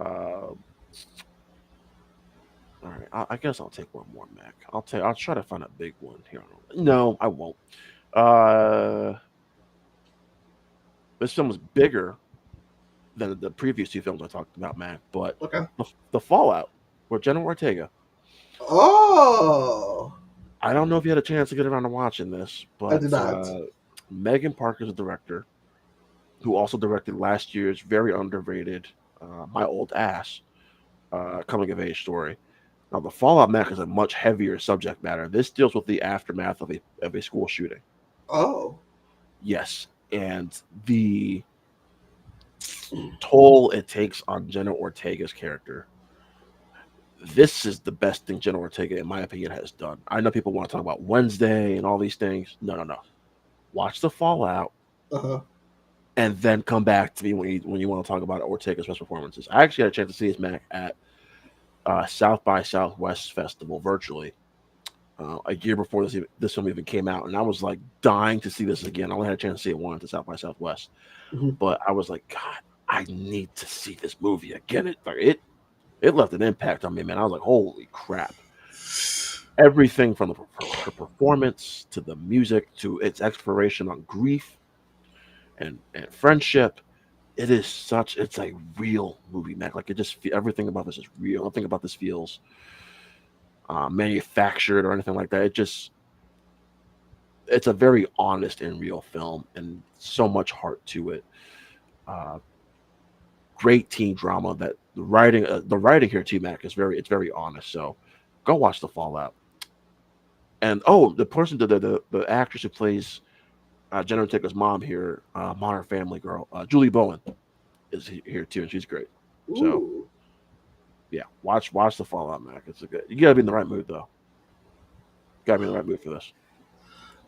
All right, I guess I'll take one more, Mac. I'll try to find a big one here. No, I won't. This film is bigger than the previous two films I talked about, Mac. But Okay. the Fallout with Jenna Ortega. Oh, I don't know if you had a chance to get around to watching this, but I did not. Megan Parker's a director who also directed last year's very underrated My Old Ass coming of age story. Now, the Fallout, Mac, is a much heavier subject matter. This deals with the aftermath of a school shooting. Oh, Yes, and the toll it takes on Jenna Ortega's character. This is the best thing Jenna Ortega, in my opinion, has done. I know people want to talk about Wednesday and all these things. No. Watch the Fallout uh-huh. and then come back to me when you want to talk about Ortega's best performances. I actually had a chance to see his Mac at South by Southwest Festival virtually a year before this film even came out, and I was like dying to see this again. I only had a chance to see it once at South by Southwest, but I was like, God, I need to see this movie again. It left an impact on me, man. I was like, holy crap. Everything from her performance to the music to its exploration on grief and friendship. It's a real movie, man. Like everything about this is real. Nothing about this feels manufactured or anything like that. It's a very honest and real film and so much heart to it. Great teen drama. That the writing here too, Mac, it's very honest. So go watch The Fallout. And the person, the actress who plays Jenna Ortega's mom here, Modern Family girl, Julie Bowen is here too, and she's great. So Ooh. yeah, watch the Fallout, Mac. It's a good. You gotta be in the right mood though. Gotta be in the right mood for this.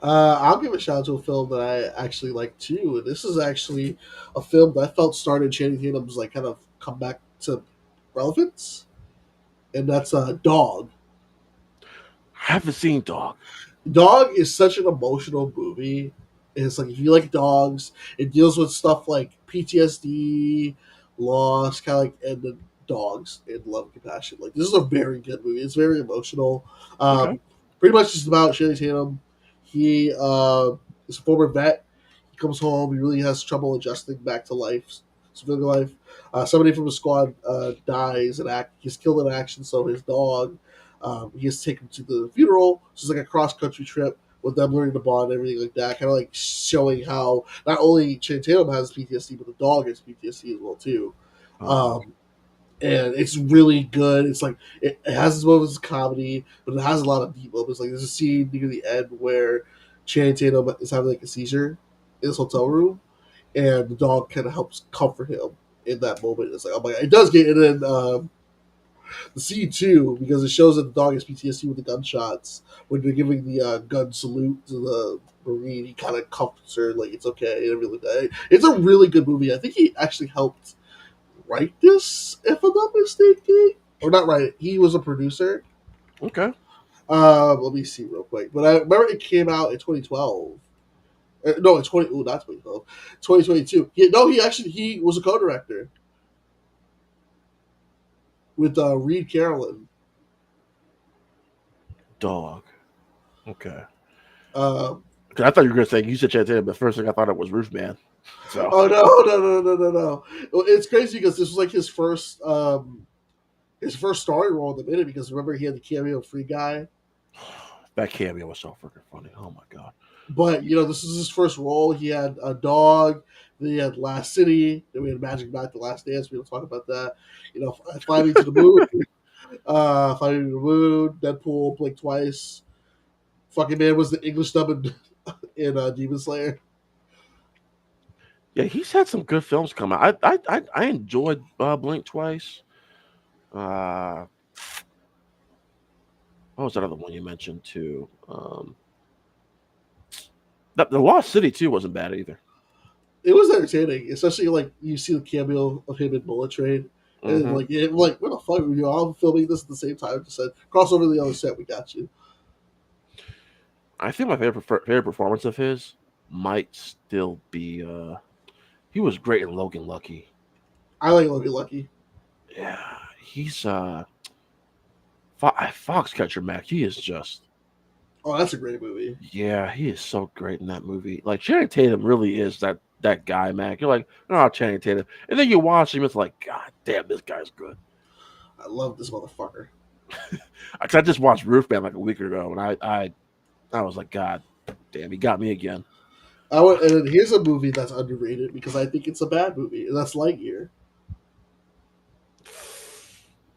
I'll give a shout out to a film that I actually like too. And this is actually a film that I felt started Channing Tatum's like kind of come back to relevance, and that's Dog. I haven't seen Dog. Dog is such an emotional movie. It's like if you like dogs, it deals with stuff like PTSD, loss, kind of like and the dogs and love and compassion. Like this is a very good movie. It's very emotional. Okay. Pretty much just about Channing Tatum. He is a former vet. He comes home. He really has trouble adjusting back to life, civilian life. Somebody from his squad dies and he's killed in action. So his dog, he has taken to the funeral. So it's like a cross country trip with them learning to bond and everything like that. Kind of like showing how not only Channing Tatum has PTSD, but the dog has PTSD as well too. Um, and it's really good. It's like it has its moments of comedy, but it has a lot of deep moments. Like there's a scene near the end where Channing Tatum is having like a seizure in his hotel room, and the dog kind of helps comfort him in that moment. It's like, oh my god, it does get. And then the scene too, because it shows that the dog has PTSD with the gunshots. When they're giving the gun salute to the Marine, he kind of comforts her, like it's okay and everything like that. It's a really good movie. I think he actually helped write this, if I'm not mistaken, or not write it. He was a producer. Okay. Let me see real quick. But I remember it came out in 2012. No, in 20. Oh, not 2012. 2022. He was a co-director with Reed Carolyn. Dog. Okay. Uh, 'Cause I thought you were gonna say you said Channing Tatum, but first thing I thought it was Roofman. So oh no! Well, it's crazy because this was like his first starring role in the minute. Because remember he had the cameo of Free Guy. that cameo was so freaking funny. Oh my god. But this is his first role. He had a dog. Then he had Last City. Then we had Magic Mike, The Last Dance. We don't talk about that. Flying to the Moon. Flying to the Moon. Deadpool. Blink Twice. Fucking man was the English dub in Demon Slayer. Yeah, he's had some good films come out. I enjoyed Blink Twice. What was that other one you mentioned too? The Lost City too wasn't bad either. It was entertaining, especially like you see the cameo of him in Bullet Train. And Mhm. like, what the fuck are you all filming this at the same time? Just said, cross over to the other set, we got you. I think my favorite performance of his might still be he was great in Logan Lucky. I like Logan Lucky. Yeah, he's Foxcatcher Mac. He is just Oh, that's a great movie. yeah, he is so great in that movie. Like Channing Tatum really is that guy, Mac. You're like, oh, Channing Tatum, and then you watch him, it's like, God damn, this guy's good. I love this motherfucker. I just watched Roofman like a week ago, and I was like, God damn, he got me again. And then here's a movie that's underrated because I think it's a bad movie, and that's Lightyear.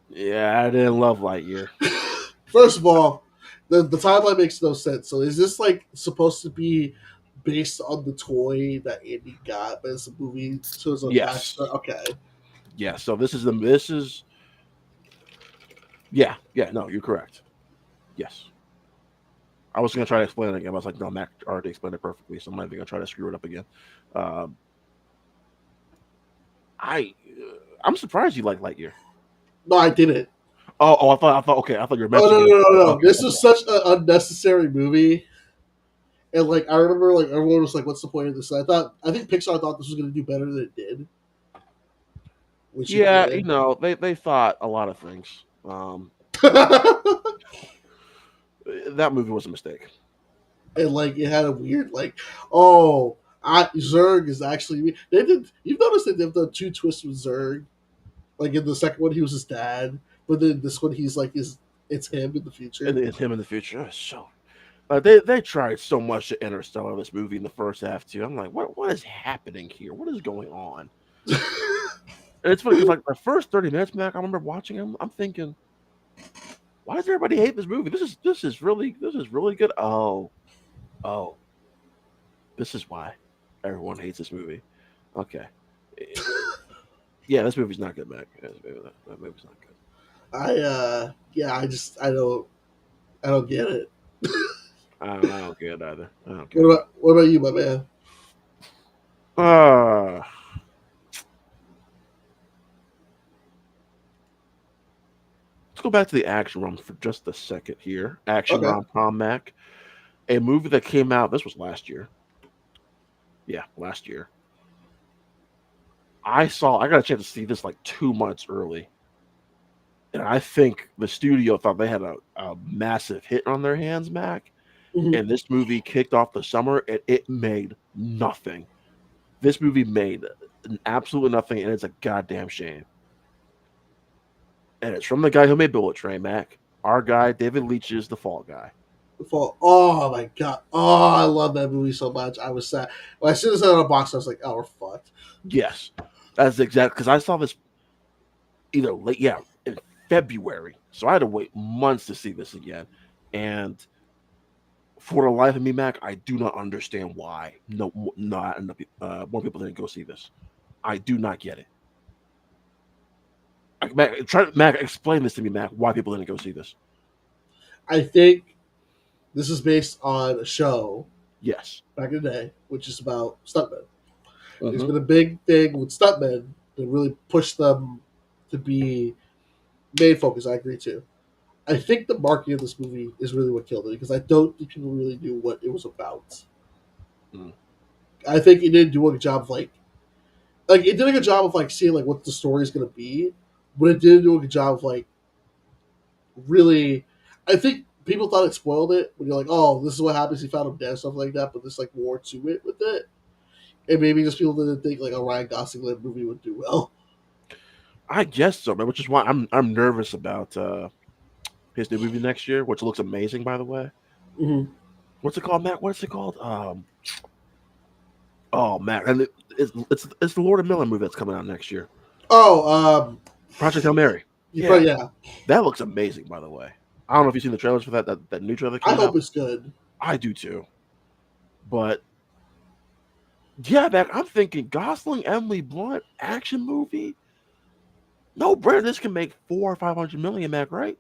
Yeah, I didn't love Lightyear. First of all, the timeline makes no sense. So is this like supposed to be based on the toy that Andy got, but it's a movie, so it's a Yes. Okay. Yeah, so this is yeah, no, you're correct. Yes. I was gonna try to explain it again. I was like, no, Mac already explained it perfectly, so I'm not even gonna try to screw it up again. Um, I'm surprised you like Lightyear. No, I didn't. I thought okay, I thought you were Oh mentioning it. no! Okay, This was such an unnecessary movie, and like I remember, like everyone was like, "What's the point of this?" And I think Pixar thought this was going to do better than it did. Which yeah, it they thought a lot of things. did. That movie was a mistake. And like it had a weird Zurg is actually they did. You've noticed that they've done two twists with Zurg. Like in the second one, he was his dad, but then this one, he's like it's him in the future. And it's him in the future. So they tried so much to interstellar this movie in the first half too. I'm like, what is happening here? What is going on? And it's funny because like the first 30 minutes, Mac, I remember watching him. I'm thinking, why does everybody hate this movie? This is really good. Oh, This is why everyone hates this movie. Okay. Yeah, this movie's not good, Mac. Yeah, that movie's not good. Yeah, I don't get it. I don't get it either. I don't get What it either. about you, my man? Uh, let's go back to the action rom for just a second here. Action Okay. rom com Mac, a movie that came out. This was last year. Yeah, last year. I got a chance to see this like 2 months early, and I think the studio thought they had a massive hit on their hands, Mac. Mhm. And this movie kicked off the summer, and it made nothing. This movie made absolutely nothing, and it's a goddamn shame. And it's from the guy who made Bullet Train, Mac. Our guy, David Leitch, is the Fall Guy. Oh my god! Oh, I love that movie so much. I was sad when I seen this on a box. I was like, "Oh, we're fucked." Yes, that's exact. Because I saw this either late, yeah, in February, so I had to wait months to see this again. And for the life of me, Mac, I do not understand why not enough more people didn't go see this. I do not get it. Mac, explain this to me, Mac. Why people didn't go see this? I think this is based on a show Yes. back in the day, which is about stuntmen. There's Mm-hmm. been a big thing with stuntmen that really pushed them to be main focus. I agree too. I think the marketing of this movie is really what killed it because I don't think people really knew what it was about. Mm. I think it didn't do a good job of like it did a good job of like seeing like what the story is going to be, but it didn't do a good job of like really. I think people thought it spoiled it when you're like, oh, this is what happens. He found him dead, stuff like that. But there's like more to it with it, and maybe just people didn't think like a Ryan Gosling led movie would do well. I guess so, man. Which is why I'm nervous about his new movie next year, which looks amazing, by the way. Mm-hmm. What's it called, Matt? What's it called? Oh, Matt, and it's the Lord of Miller movie that's coming out next year. Oh, Project Hail Mary. you probably, yeah. That looks amazing, by the way. I don't know if you've seen the trailers for that new trailer that I came hope out. it's good. I do too. But yeah, Mac, I'm thinking Gosling, Emily Blunt action movie. No brainer. This can make 400 or 500 million, Mac. Right?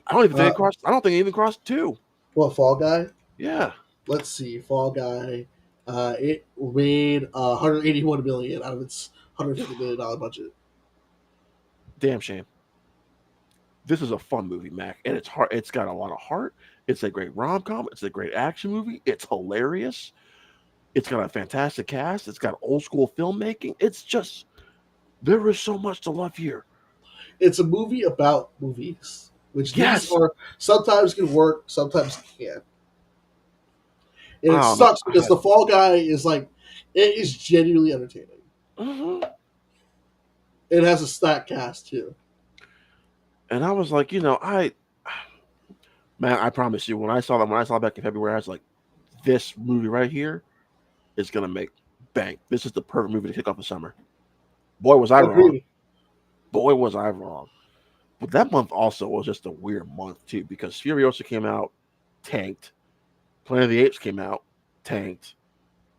I don't even think Uh, it crossed. I don't think it even crossed two. what Fall Guy? Yeah. Let's see, Fall Guy. It made 181 million out of its $150 million budget. Damn shame. This is a fun movie, Mac, and it's hard. It's got a lot of heart. It's a great rom com. It's a great action movie. It's hilarious. It's got a fantastic cast. It's got old school filmmaking. It's just there is so much to love here. It's a movie about movies, which these Yes. are sometimes can work, sometimes can't. And it Oh man. sucks because the Fall Guy is like it is genuinely entertaining. Mhm. It has a stacked cast too. And I was like, man, I promise you, when I saw it back in February, I was like, this movie right here is gonna make bank. This is the perfect movie to kick off the summer. Boy, was I wrong. Agreed. Boy, was I wrong. But that month also was just a weird month too, because Furiosa came out, tanked. Planet of the Apes came out, tanked.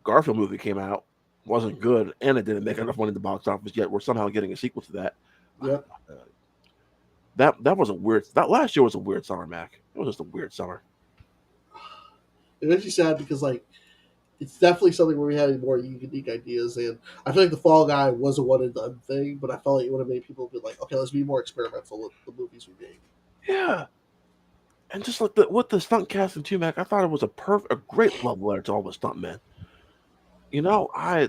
Garfield movie came out, wasn't good, and it didn't make enough money at the box office yet. We're somehow getting a sequel to that. Yep. That was a weird. That last year was a weird summer, Mac. It was just a weird summer. It makes me sad because like it's definitely something where we had more unique ideas, and I feel like the Fall Guy was a one and done thing, but I felt like it would have made people be like, okay, let's be more experimental with the movies we make. Yeah, and just like with the stunt casting too, Mac, I thought it was a great love letter to all the stunt men. I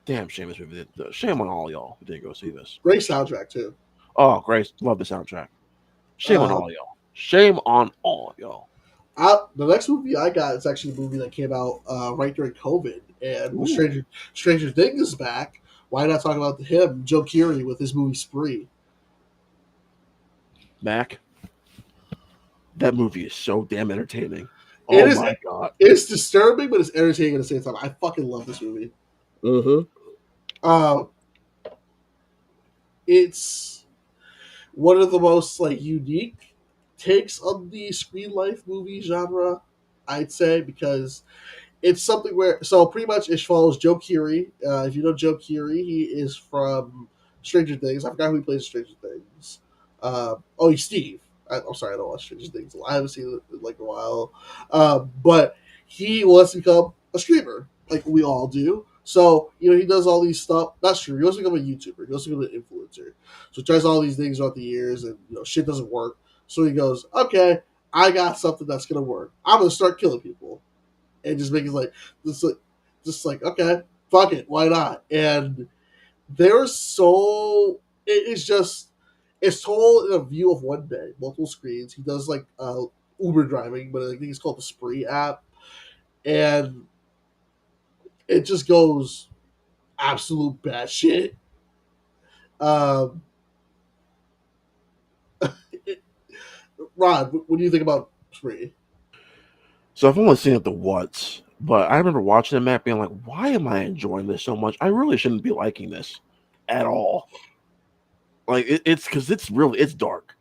damn shame this movie. Shame on all y'all who didn't go see this. Great soundtrack too. Oh, Grace, love the soundtrack. Shame on Uh, all y'all. Shame on all y'all. the next movie I got is actually a movie that came out right during COVID, and when Ooh. Stranger Things is back. Why not talk about him, Joe Keery, with his movie Spree? Mac, that movie is so damn entertaining. It Oh is. my god. It's disturbing, but it's entertaining at the same time. I fucking love this movie. Mm-hmm. Um, it's one of the most like unique takes on the screen life movie genre I'd say, because it's something where so pretty much it follows Joe Keery. If you know Joe Keery, he is from Stranger Things. I forgot who he plays in Stranger Things. Oh, he's Steve. I'm sorry, I don't watch Stranger Things. I haven't seen it in like a while. But he wants to become a streamer, like we all do. So he does all these stuff. Not true. He wants to become a YouTuber. He wants to become an influencer. So he tries all these things throughout the years, and shit doesn't work. So he goes, "Okay, I got something that's gonna work. I'm gonna start killing people." And just make it just like okay, fuck it, why not? And there's so it's just it's told in a view of one day, multiple screens. He does like Uber driving, but I think it's called the Spree app, and it just goes absolute batshit. Um, it, Rod, what do you think about Spree? So I've only seen it the once, but I remember watching it, Mac, being like, "Why am I enjoying this so much? I really shouldn't be liking this at all." Like it's because it's dark.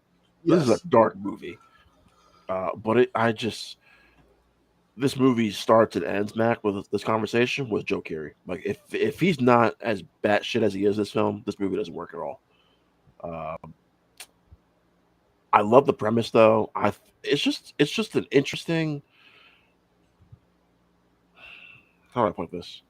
This is a Yes, dark movie, I just this movie starts and ends, Mac, with this conversation with Joe Keery. Like if he's not as batshit as he is this film, this movie doesn't work at all. I love the premise though. It's just an interesting. How do I put this?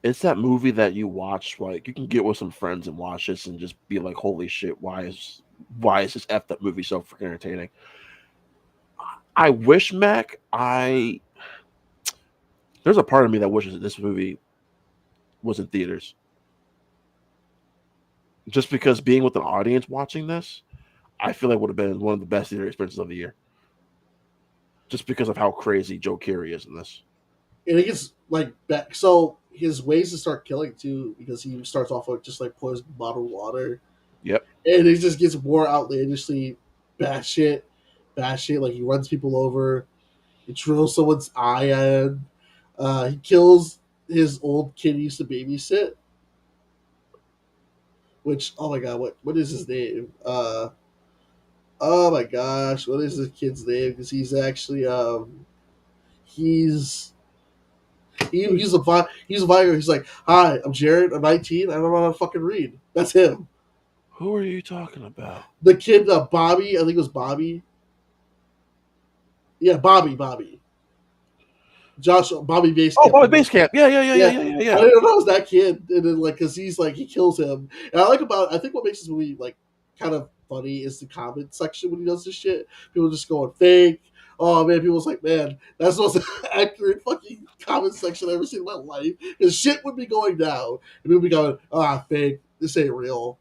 It's that movie that you watch, like you can get with some friends and watch this and just be like, "Holy shit! Why is this effed up movie so freaking entertaining?" I wish, Mac, I there's a part of me that wishes that this movie was in theaters, just because being with an audience watching this, I feel like would have been one of the best theater experiences of the year, just because of how crazy Joe Keery is in this. and it gets like back. So his ways to start killing too, because he starts off with just like poison bottled water, Yep. and it just gets more outlandishly batshit, batshit. Like he runs people over, he drills someone's eye in, he kills his old kid he used to babysit. Which oh my god, what is his name? Oh my gosh, what is this kid's name? Because he's actually he's he's a Viger. He's like, hi, I'm Jared. I'm 19. I don't know how to fucking read. That's him. Who are you talking about? The kid, Bobby. I think it was Bobby. Yeah, Bobby. Josh, Bobby Oh, Basecamp. Bobby Basecamp. Yeah, yeah, yeah, yeah, Yeah, yeah, yeah, I yeah. didn't know it was that kid. And then because he's like he kills him. And I think what makes this movie like kind of funny is the comment section when he does this shit. People just going fake. Oh man, people's like, man, that's the most accurate fucking comment section I've ever seen in my life. Because shit would be going down, and people would be going, fake. This ain't real,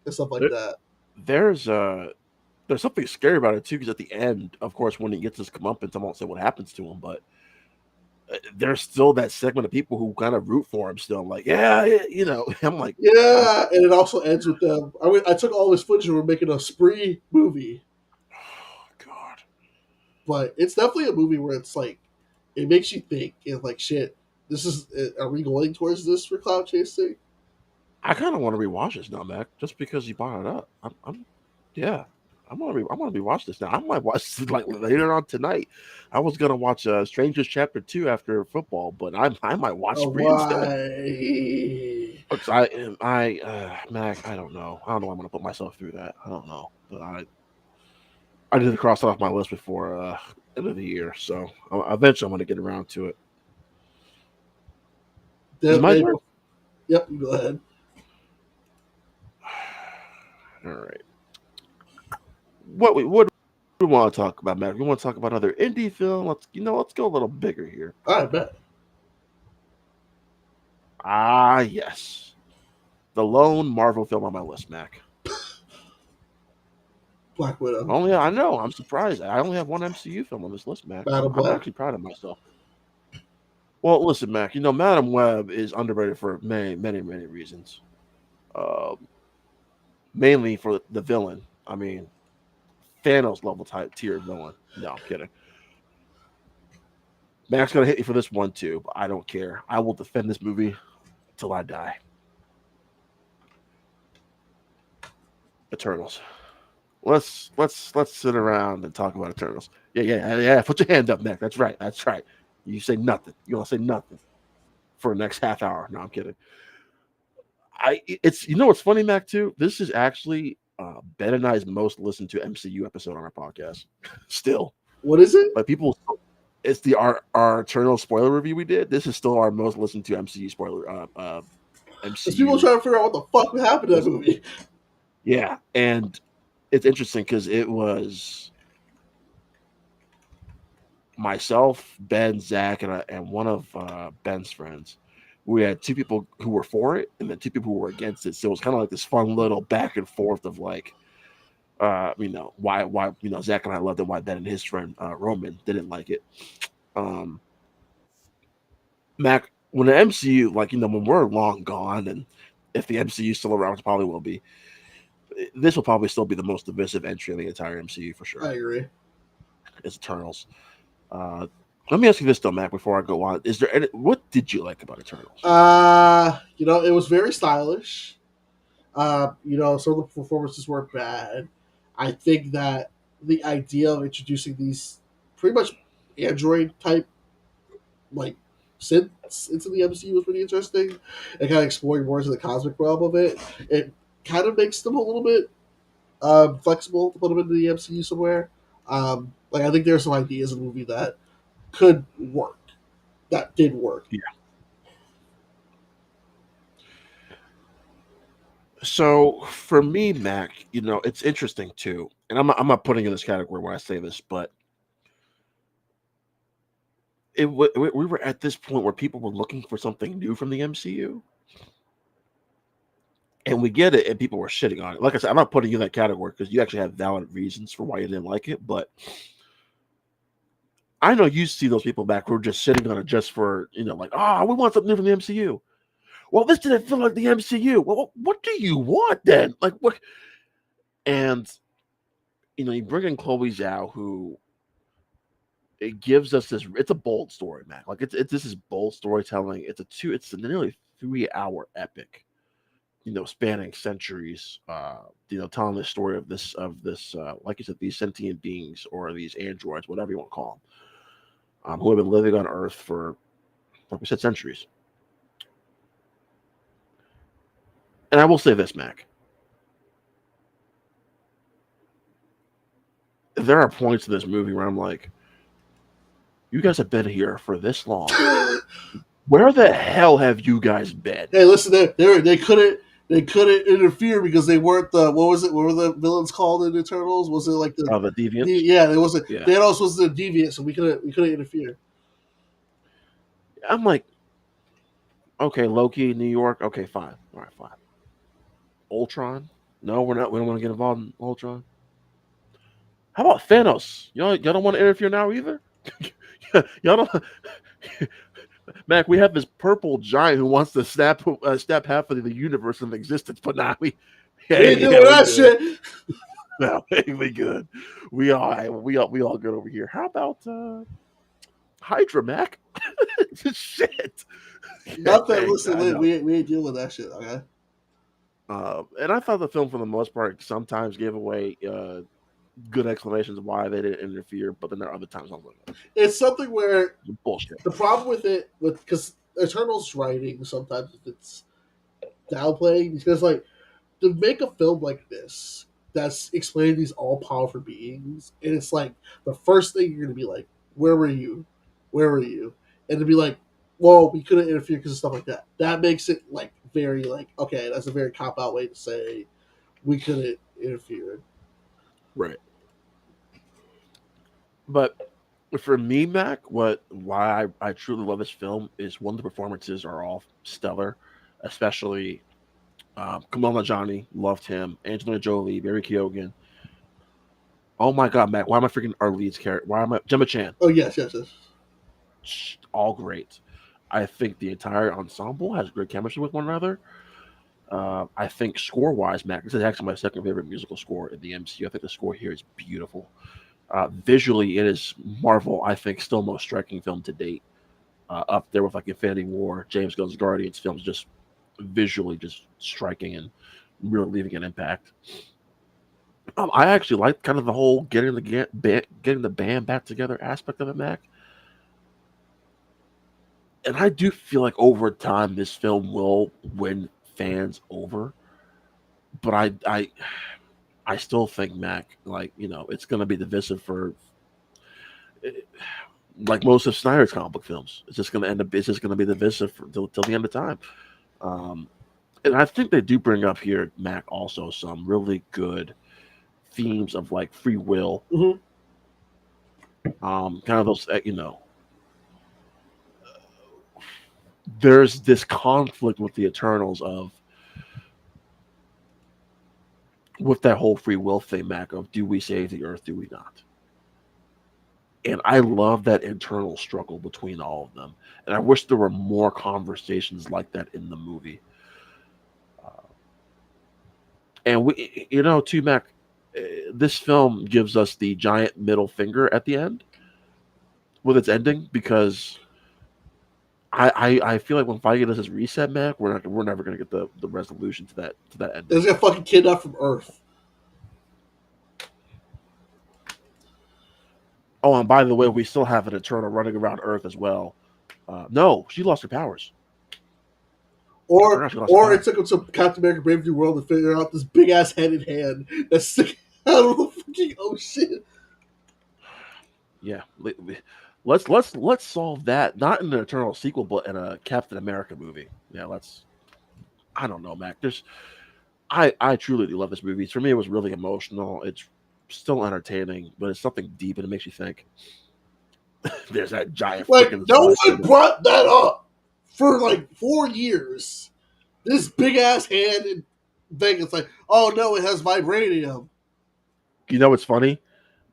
and stuff like There, that. there's something scary about it too, because at the end, of course, when he gets his comeuppance, I won't say what happens to him, but there's still that segment of people who kind of root for him still. Like, yeah, I'm like, Yeah, and it also ends with them. I took all this footage and we're making a Spree movie, oh God. but it's definitely a movie where it's like it makes you think. It's like shit. This is are we going towards this for cloud chasing? I kind of want to rewatch this now, Mac, just because you brought it up. Yeah, I want to rewatch this now. I might watch this like later on tonight. I was gonna watch Strangers Chapter 2 after football, but I might watch Oh, Spree instead. why? Because Mac, I don't know. I don't know. I'm gonna put myself through that. I don't know, but I didn't cross it off my list before end of the year, so eventually I'm gonna get around to it. Is it my turn? Yep, you go ahead. All right. What do we want to talk about, Matt? We want to talk about another indie film. Let's go a little bigger here. I bet. Ah, yes, the lone Marvel film on my list, Mac. Black Widow. Only I know. I'm surprised. I only have one MCU film on this list, Mac. I'm Black. actually proud of myself. Well, listen, Mac. Madam Web is underrated for many, many, many reasons. Um, Mainly for the villain. I mean, Thanos level type tier villain. No, I'm kidding. Mac's gonna hit me for this one too, but I don't care. I will defend this movie till I die. Eternals. let's sit around and talk about Eternals. Yeah. Put your hand up, Mac. That's right. That's right. You say nothing. You don't say nothing for the next half hour. No, I'm kidding. It's what's funny, Mac, too. This is actually Ben and I's most listened to MCU episode on our podcast. Still, What is it? like people, it's the our Eternal spoiler review we did. This is still our most listened to MCU spoiler. Because people MCU. trying to figure out what the fuck happened to that movie. Yeah, and it's interesting because it was myself, Ben, Zach, and one of Ben's friends. We had two people who were for it, and then two people who were against it. So it was kind of like this fun little back and forth of like, why Zach and I loved it, why Ben and his friend Roman didn't like it. Mac, when the MCU, when we're long gone, and if the MCU is still around, which probably will be, this will probably still be the most divisive entry in the entire MCU for sure. I agree. It's Eternals. Let me ask you this though, Mac, before I go on. What did you like about Eternals? It was very stylish. Some of the performances weren't bad. I think that the idea of introducing these pretty much android type like synths into the MCU was pretty interesting, and kind of exploring more into the cosmic realm of it. It kind of makes them a little bit flexible to put them into the MCU somewhere. I think there are some ideas in the movie that could work, that did work. Yeah. So for me, Mac, it's interesting too, and I'm not putting in this category when I say this, but we were at this point where people were looking for something new from the MCU, and we get it, and people were shitting on it. Like I said, I'm not putting you in that category because you actually have valid reasons for why you didn't like it, but I know you see those people back who are just shitting on it just for, we want something new from the MCU. Well, this didn't feel like the MCU. Well, what do you want then? Like what? And you bring in Chloe Zhao, who it gives us this. It's a bold story, man. Like this is bold storytelling. It's a nearly 3-hour epic, spanning centuries. Telling the story of this, like you said, these sentient beings or these androids, whatever you want to call them, who have been living on Earth for, like we said, centuries. And I will say this, Mac. There are points in this movie where I'm like, you guys have been here for this long. Where the hell have you guys been? Hey, listen, they couldn't interfere because they weren't the what were the villains called in Eternals? Was it like the Deviants? Yeah, there wasn't. Yeah. Thanos was the deviant, so we couldn't interfere. I'm like, okay, Loki, New York, okay, fine, all right, fine. Ultron? No, we're not. We don't want to get involved in Ultron. How about Thanos? Y'all don't want to interfere now either. Y'all don't. Mac, we have this purple giant who wants to snap half of the universe into existence, but now we ain't doing that shit. No, we good. We all good over here. How about Hydra, Mac? Shit. Nothing. Listen, we ain't dealing with that shit. Okay. And I thought the film, for the most part, sometimes gave away good explanations of why they didn't interfere, but then there are other times I'm like, it's something where bullshit. The problem with it, because Eternals writing sometimes it's downplaying, because like to make a film like this that's explaining these all powerful beings, and it's like the first thing you're gonna be like, where were you, and to be like, well, we couldn't interfere because of stuff like that. That makes it like very like, okay, that's a very cop out way to say we couldn't interfere. Right. But for me, Mac, why I truly love this film is, one, the performances are all stellar, especially Kumail Nanjiani, loved him. Angelina Jolie, Barry Keoghan. Oh my God, Mac, why am I freaking our lead's character? Why am I Gemma Chan? Oh yes. All great. I think the entire ensemble has great chemistry with one another. I think score-wise, Mac, this is actually my second favorite musical score in the MCU. I think the score here is beautiful. Visually, it is Marvel, I think, still most striking film to date. Up there with like Infinity War, James Gunn's Guardians films, just visually just striking and really leaving an impact. I actually like kind of the whole getting the band back together aspect of it, Mac. And I do feel like over time this film will win fans over, but I still think Mac, like it's going to be divisive for like most of Snyder's comic book films. It's just going to end up. It's just going to be divisive till the end of time. Um, and I think they do bring up here, Mac, also some really good themes of like free will. Mhm. Kind of those, there's this conflict with the Eternals of with that whole free will thing, Mac, of do we save the Earth, do we not? And I love that internal struggle between all of them. And I wish there were more conversations like that in the movie. And too, Mac, this film gives us the giant middle finger at the end with its ending because I feel like when Feige does his reset, Mac, we're never gonna get the resolution to that ending. There's a fucking kidnapped from Earth. Oh, and by the way, we still have an Eternal running around Earth as well. No, she lost her powers. Or it took him to Captain America: Brave New World to figure out this big ass headed hand that's sticking out of the fucking ocean. Yeah, let's solve that. Not in an Eternal sequel, but in a Captain America movie. Yeah, let's. I don't know, Mac. I truly do love this movie. For me, it was really emotional. It's still entertaining, but it's something deep and it makes you think. There's that giant Like, freaking no one brought that up for like 4 years. This big ass hand in Vegas, like, oh no, it has vibranium. You know what's funny?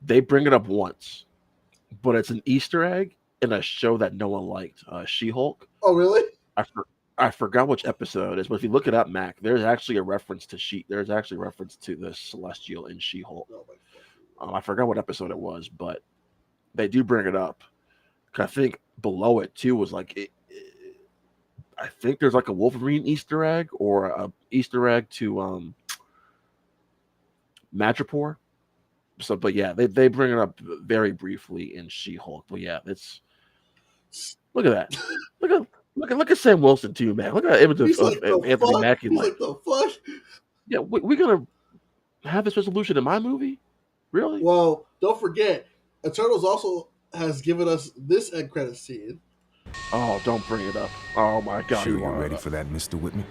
They bring it up once, but it's an Easter egg in a show that no one liked, She-Hulk. Oh really? I forgot which episode it is, but if you look it up, Mac, there's actually a reference to There's actually a reference to the Celestial in She-Hulk. Oh, I forgot what episode it was, but they do bring it up. I think below it too was like I think there's like a Wolverine Easter egg or a Easter egg to Madripoor. So, but yeah, they bring it up very briefly in She-Hulk. But yeah, it's look at that. Look at Sam Wilson too, man. Look at that image of Anthony Mackie. He's like, the fuck? Yeah, we're gonna have this resolution in my movie? Really? Well, don't forget, Eternals also has given us this end credit scene. Oh, don't bring it up. Oh my god. Sure you're ready for that, Mr. Whitman?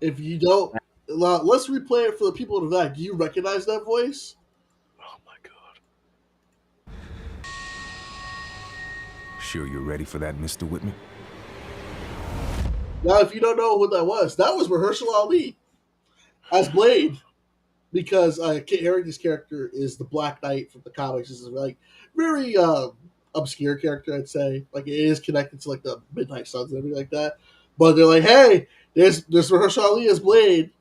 If you don't, let's replay it for the people in the back. Do you recognize that voice? Oh my god. Sure you're ready for that, Mr. Whitman? Now, if you don't know what that was Mahershala Ali as Blade, because Kit Harington's character is the Black Knight from the comics. This is like very obscure character, I'd say. Like, it is connected to like the Midnight Suns and everything like that. But they're like, hey, there's Mahershala Ali as Blade.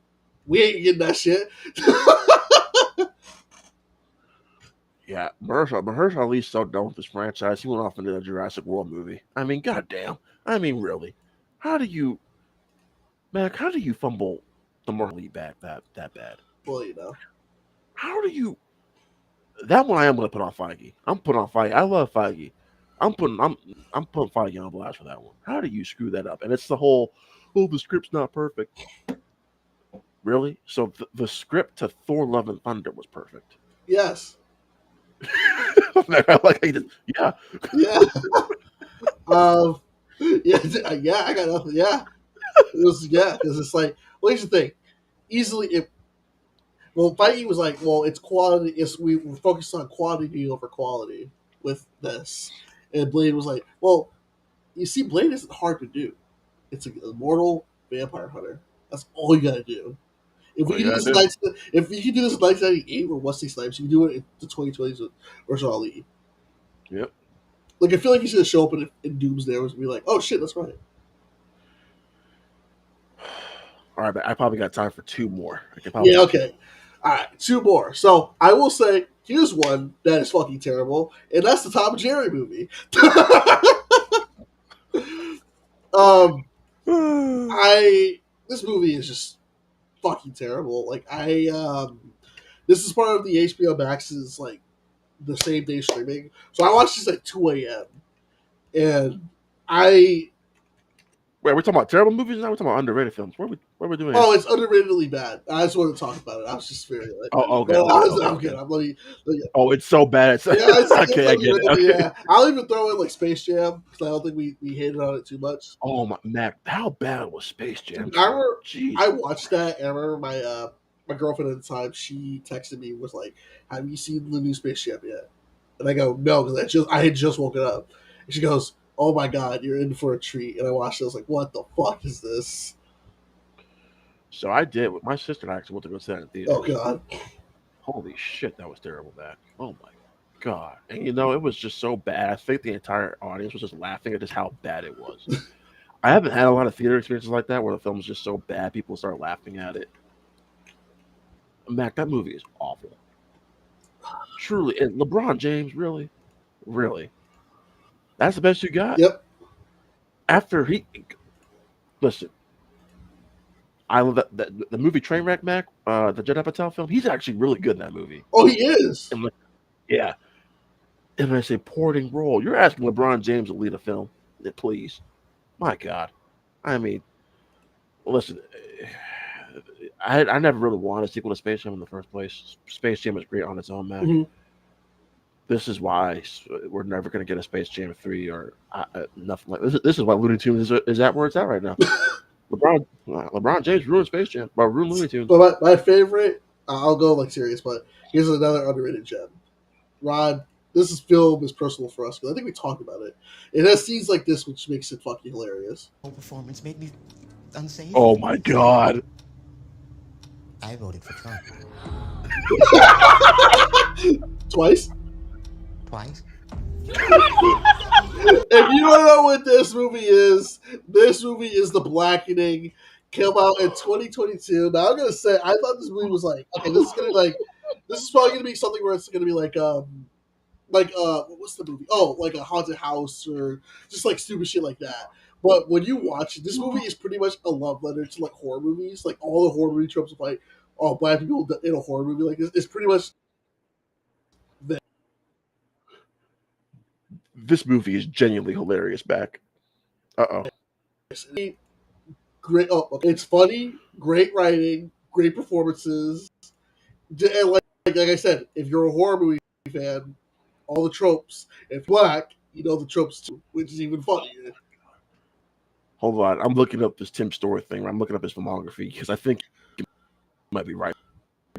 We ain't getting that shit. Yeah, Mahershala Ali's so done with this franchise. He went off into the Jurassic World movie. I mean, goddamn. I mean, really. How do you fumble the Mahershala Ali back that bad? Well, you know. How do you? That one I am going to put on Feige. I'm putting on Feige. I love Feige. I'm putting Feige on blast for that one. How do you screw that up? And it's the whole, oh, the script's not perfect. Really? So the script to Thor: Love and Thunder was perfect. Yes. I like how you did. Yeah. Yeah. Yeah. I got nothing. Yeah. It was because it's like, well, here's the thing. Easily, Feige was like, well, it's quality. We're focused on quantity over quality with this, and Blade was like, well, you see, Blade isn't hard to do. It's an immortal vampire hunter. That's all you gotta do. If you can do this in 1998 with Wesley Snipes, you can do it in the 2020s with Mahershala Ali. Yep. Like, I feel like he's gonna show up in Doomsday and be like, oh shit, that's right. All right, but I probably got time for two more. Yeah, okay. All right, two more. So I will say, here's one that is fucking terrible, and that's the Tom and Jerry movie. This movie is just fucking terrible. Like this is part of the HBO Max's like the same day streaming. So I watched this at 2 a.m. and I Wait, we're talking about terrible movies now. We're talking about underrated films. What are we doing? Here? it's underratedly bad. I just want to talk about it. I was just very like, Oh, okay. no, Okay, I'm okay. good. I'm letting Oh, it's so bad. It's, yeah, it's okay, I get it. Okay. Yeah, I'll even throw in like Space Jam because I don't think we hated on it too much. Oh my Mac, how bad was Space Jam? I remember Jeez. I watched that, and I remember my girlfriend at the time. She texted me was like, "Have you seen the new Space Jam yet?" And I go, "No," because I had just woken up. And she goes, "Oh my god, you're in for a treat." And I watched it. I was like, "What the fuck is this?" So I did. My sister and I actually went to go see that in the theater. Oh god, Holy shit, that was terrible, Mac. Oh my god. And you know, it was just so bad. I think the entire audience was just laughing at just how bad it was. I haven't had a lot of theater experiences like that where the film is just so bad people start laughing at it. Mac, that movie is awful. Truly. And LeBron James, really? Really? That's the best you got? yep. After he listen, I love that the movie Trainwreck, Mac, the Judd Apatow film, he's actually really good in that movie. Oh, he is. And like, yeah. And I say porting role. You're asking LeBron James to lead a film. Please. My God. I mean, listen, I never really wanted a sequel to Space Jam in the first place. Space Jam is great on its own, man. Mm-hmm. This is why we're never going to get a Space Jam 3 or nothing like this. This is why Looney Tunes is at where it's at right now. LeBron James ruined Space Jam. Well, ruined Looney Tunes. But my favorite, I'll go like serious, but here's another underrated gem. Rod, this film is personal for us because I think we talked about it. It has scenes like this, which makes it fucking hilarious. Performance made me unsafe. Oh my God. I voted for Trump. Twice? Twice. If you don't know what this movie is The Blackening. Came out in 2022. Now I'm gonna say I thought this movie was like, okay, this is probably gonna be something where it's gonna be like what's the movie? Oh, like a haunted house or just like stupid shit like that. But when you watch it, this movie is pretty much a love letter to like horror movies. Like all the horror movie tropes of like, oh, black people in a horror movie like this. It's pretty much This movie is genuinely hilarious, back. Uh-oh. great. Oh, okay. It's funny, great writing, great performances, and like I said, if you're a horror movie fan, all the tropes. If black, you know the tropes too, which is even funnier. Hold on. I'm looking up this Tim Story thing. I'm looking up his filmography because I think he might be right,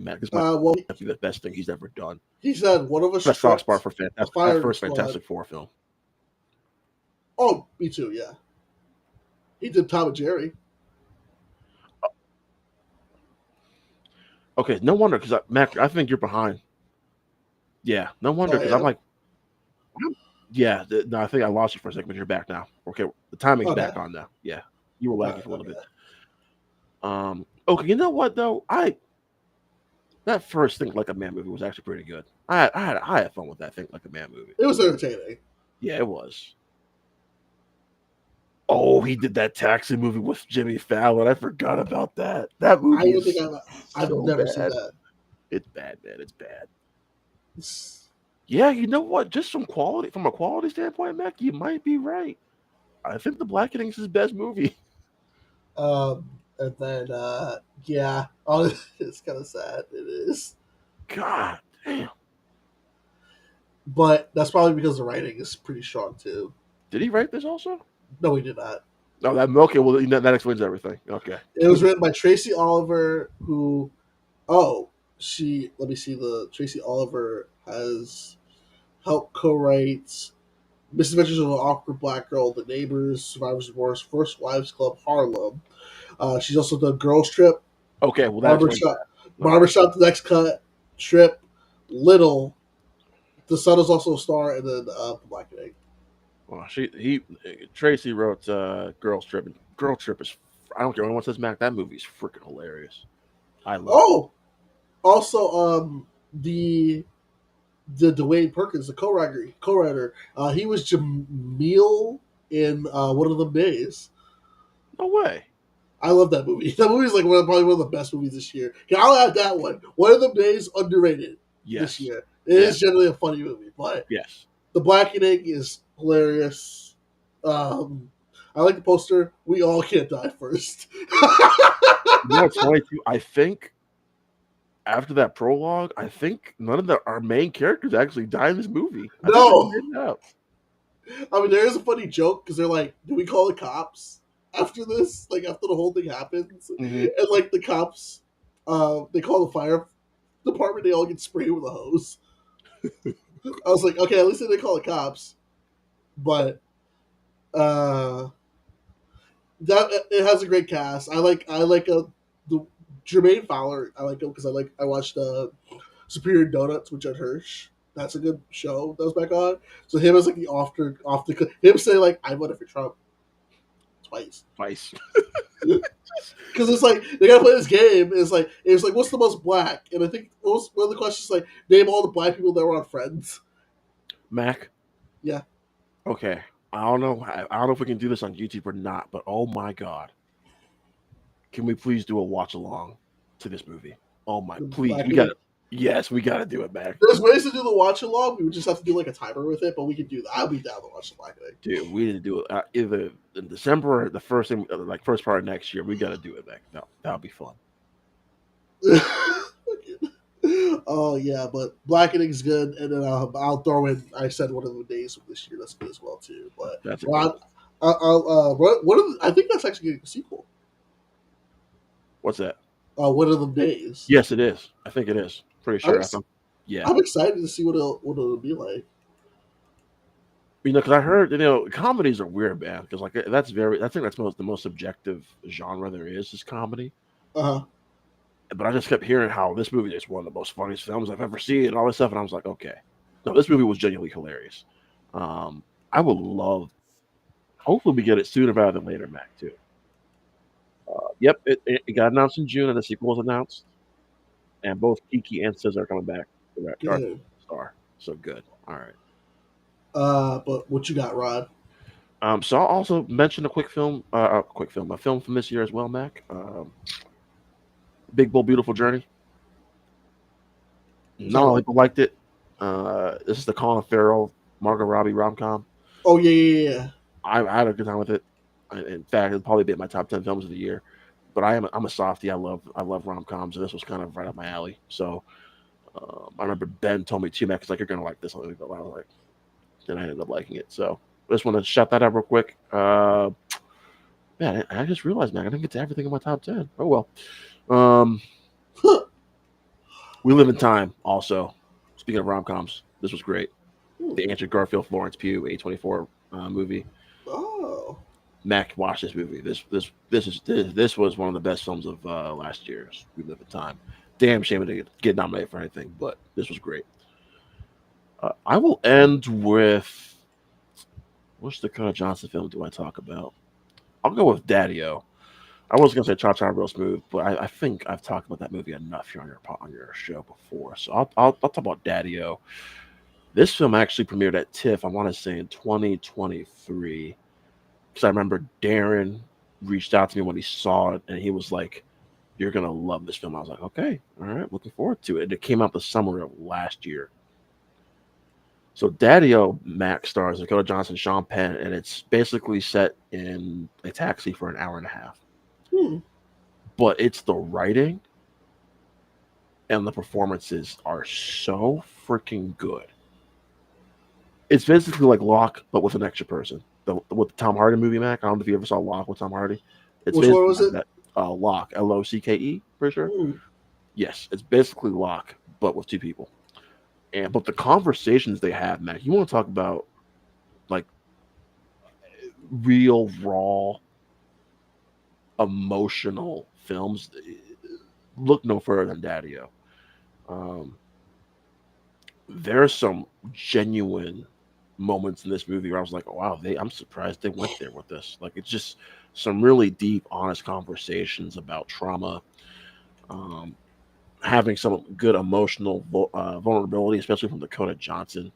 Matt. This might be the best thing he's ever done. He said one of us. Best South Park for that first Fantastic Four film. Oh, me too. Yeah, he did Tom and Jerry. Okay, no wonder because Mac, I think you're behind. Yeah, no wonder because I'm like, yeah. No, I think I lost you for a second, but you're back now. Okay, the timing's back on now. Yeah, you were lagging for a little bit. Okay, you know what though? That first Think Like a Man movie was actually pretty good. I had fun with that Think Like a Man movie. It was entertaining. Yeah, it was. Oh, he did that taxi movie with Jimmy Fallon. I forgot about that. That movie. I've never seen that. It's bad, man. It's bad. Yeah, you know what? Just from a quality standpoint, Mac, you might be right. I think The Blackening is his best movie. And then yeah, it's kind of sad. It is. God damn. But that's probably because the writing is pretty strong too. Did he write this also? No, he did not. No, okay. Well, that explains everything. Okay. It was written by Tracy Oliver, who, let me see. Tracy Oliver has helped co-write Misadventures of an Awkward Black Girl, The Neighbors, Survivors Remorse, First Wives Club, Harlem. She's also done Girls Trip. Okay, well that's Barbershop, The Next Cut, Trip, Little. The Sun is also a star, and then The Blackening. Well, Tracy wrote Girls Trip, and Girl Trip is, I don't care what anyone says, Mac, that movie's freaking hilarious. I love it. Also, the Dwayne Perkins, the co-writer, he was Jamil in One of Them Days. No way. I love that movie. That movie is like probably one of the best movies this year. Okay, I'll add that one. One of them days underrated this Yes. year. It is generally a funny movie, but Yes. The Blackening is hilarious. I like the poster. We all can't die first. You know what's funny too? I think after that prologue, I think none of our main characters actually die in this movie. I think No. they made it up. I mean, there is a funny joke because they're like, "Do we call the cops after this? Like after the whole thing happens?" Mhm. And like the cops, they call the fire department. They all get sprayed with a hose. I was like, okay, at least they didn't call the cops, but that it has a great cast. I like the Jermaine Fowler. I like him because I watched Superior Donuts with Judd Hirsch. That's a good show that was back on. So him as like the off the him saying like I voted for Trump twice Vice. because it's like they gotta play this game. It's like what's the most black? And I think one of the questions is like name all the black people that were on Friends. Mac. Yeah. Okay. I don't know. I don't know if we can do this on YouTube or not, but oh my god, can we please do a watch along to this movie? Oh my, please, we Blackening? got to. Yes, we got to do it, Mac. There's ways to do the watch along. We would just have to do like a timer with it, but we could do that. I'll be down to watch the Blackening. Dude, we need to do it either in December or the first thing, like first part of next year. We got to do it, Mac. No, that'll be fun. Oh yeah, but Blackening's good, and then I'll throw in. I said one of the days of this year. That's good as well too. But That's a Ron, good I think that's actually getting a sequel. What's that? One of them days. Yes, it is. I think it is. Pretty sure. Yeah. I'm excited to see what it'll be like. You know, because I heard, comedies are weird, man. Because like I think that's the most subjective genre there is comedy. Uh huh. But I just kept hearing how this movie is one of the most funniest films I've ever seen and all this stuff, and I was like, okay, no, this movie was genuinely hilarious. I would love. Hopefully, we get it sooner rather than later, Mac. Too. Yep, it got announced in June, and the sequel was announced, and both Kiki and SZA are coming back. Good. Star, so good. All right. But what you got, Rod? So I'll also mention a film from this year as well, Mac. Big Bull Beautiful Journey. Not a lot of people liked it. This is the Colin Farrell, Margot Robbie rom-com. Oh yeah. I had a good time with it. In fact, it'll probably be in my top 10 films of the year. But I'm a softie. I love rom-coms, and this was kind of right up my alley. So I remember Ben told me too, Mac, because like you're gonna like this. I was like, then I ended up liking it. So I just want to shout that out real quick. Man, I just realized, man, I didn't get to everything in my top 10. Oh well. We Live in Time. Also, speaking of rom-coms, this was great. The Andrew Garfield, Florence Pugh, A24 movie. Oh. Mac, watch this movie. This was one of the best films of last year's We Live in Time. Damn shame it didn't get nominated for anything, but this was great. I will end with which Dakota Johnson film do I talk about? I'll go with Daddy-O. I was gonna say Cha Cha Real Smooth, but I think I've talked about that movie enough here on your show before. So I'll talk about Daddy-O. This film actually premiered at TIFF, I want to say in 2023. Because I remember Darren reached out to me when he saw it, and he was like, "You're gonna love this film." I was like, "Okay, all right, looking forward to it." And it came out the summer of last year. So Daddy-O, Mac stars Dakota Johnson, Sean Penn, and it's basically set in a taxi for an hour and a half. But it's the writing and the performances are so freaking good. It's basically like Locke, but with an extra person. With the Tom Hardy movie, Mac. I don't know if you ever saw Locke with Tom Hardy. Which one was it? Locke, Locke, pretty sure. Yes, it's basically Locke, but with two people. But the conversations they have, Mac, you want to talk about like real, raw, emotional films, look no further than Daddy-O. There's some genuine moments in this movie where I was like, oh, wow, I'm surprised they went there with this. Like, it's just some really deep, honest conversations about trauma, having some good emotional vulnerability, especially from Dakota Johnson.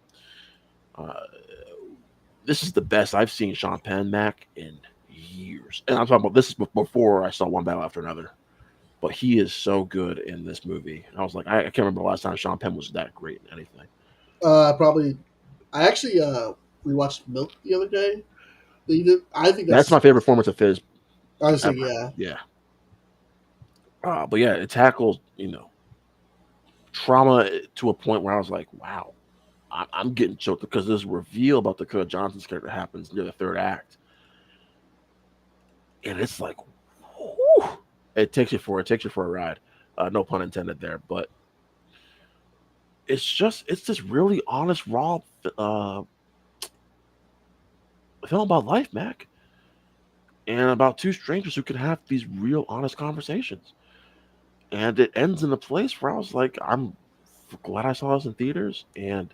This is the best I've seen Sean Penn, Mac, in years. And I'm talking about this is before I saw One Battle After Another. But he is so good in this movie. I was like, I can't remember the last time Sean Penn was that great in anything. Probably. I actually rewatched Milk the other day. I think That's my favorite performance of Fizz. Honestly, ever. Yeah. But yeah, it tackles, trauma to a point where I was like, wow, I'm getting choked because this reveal about Dakota Johnson's character happens near the third act. And it's like, whew, it takes you for a ride. No pun intended there, but it's this really honest, raw film about life, Mac. And about two strangers who can have these real honest conversations. And it ends in a place where I was like, I'm glad I saw this in theaters. And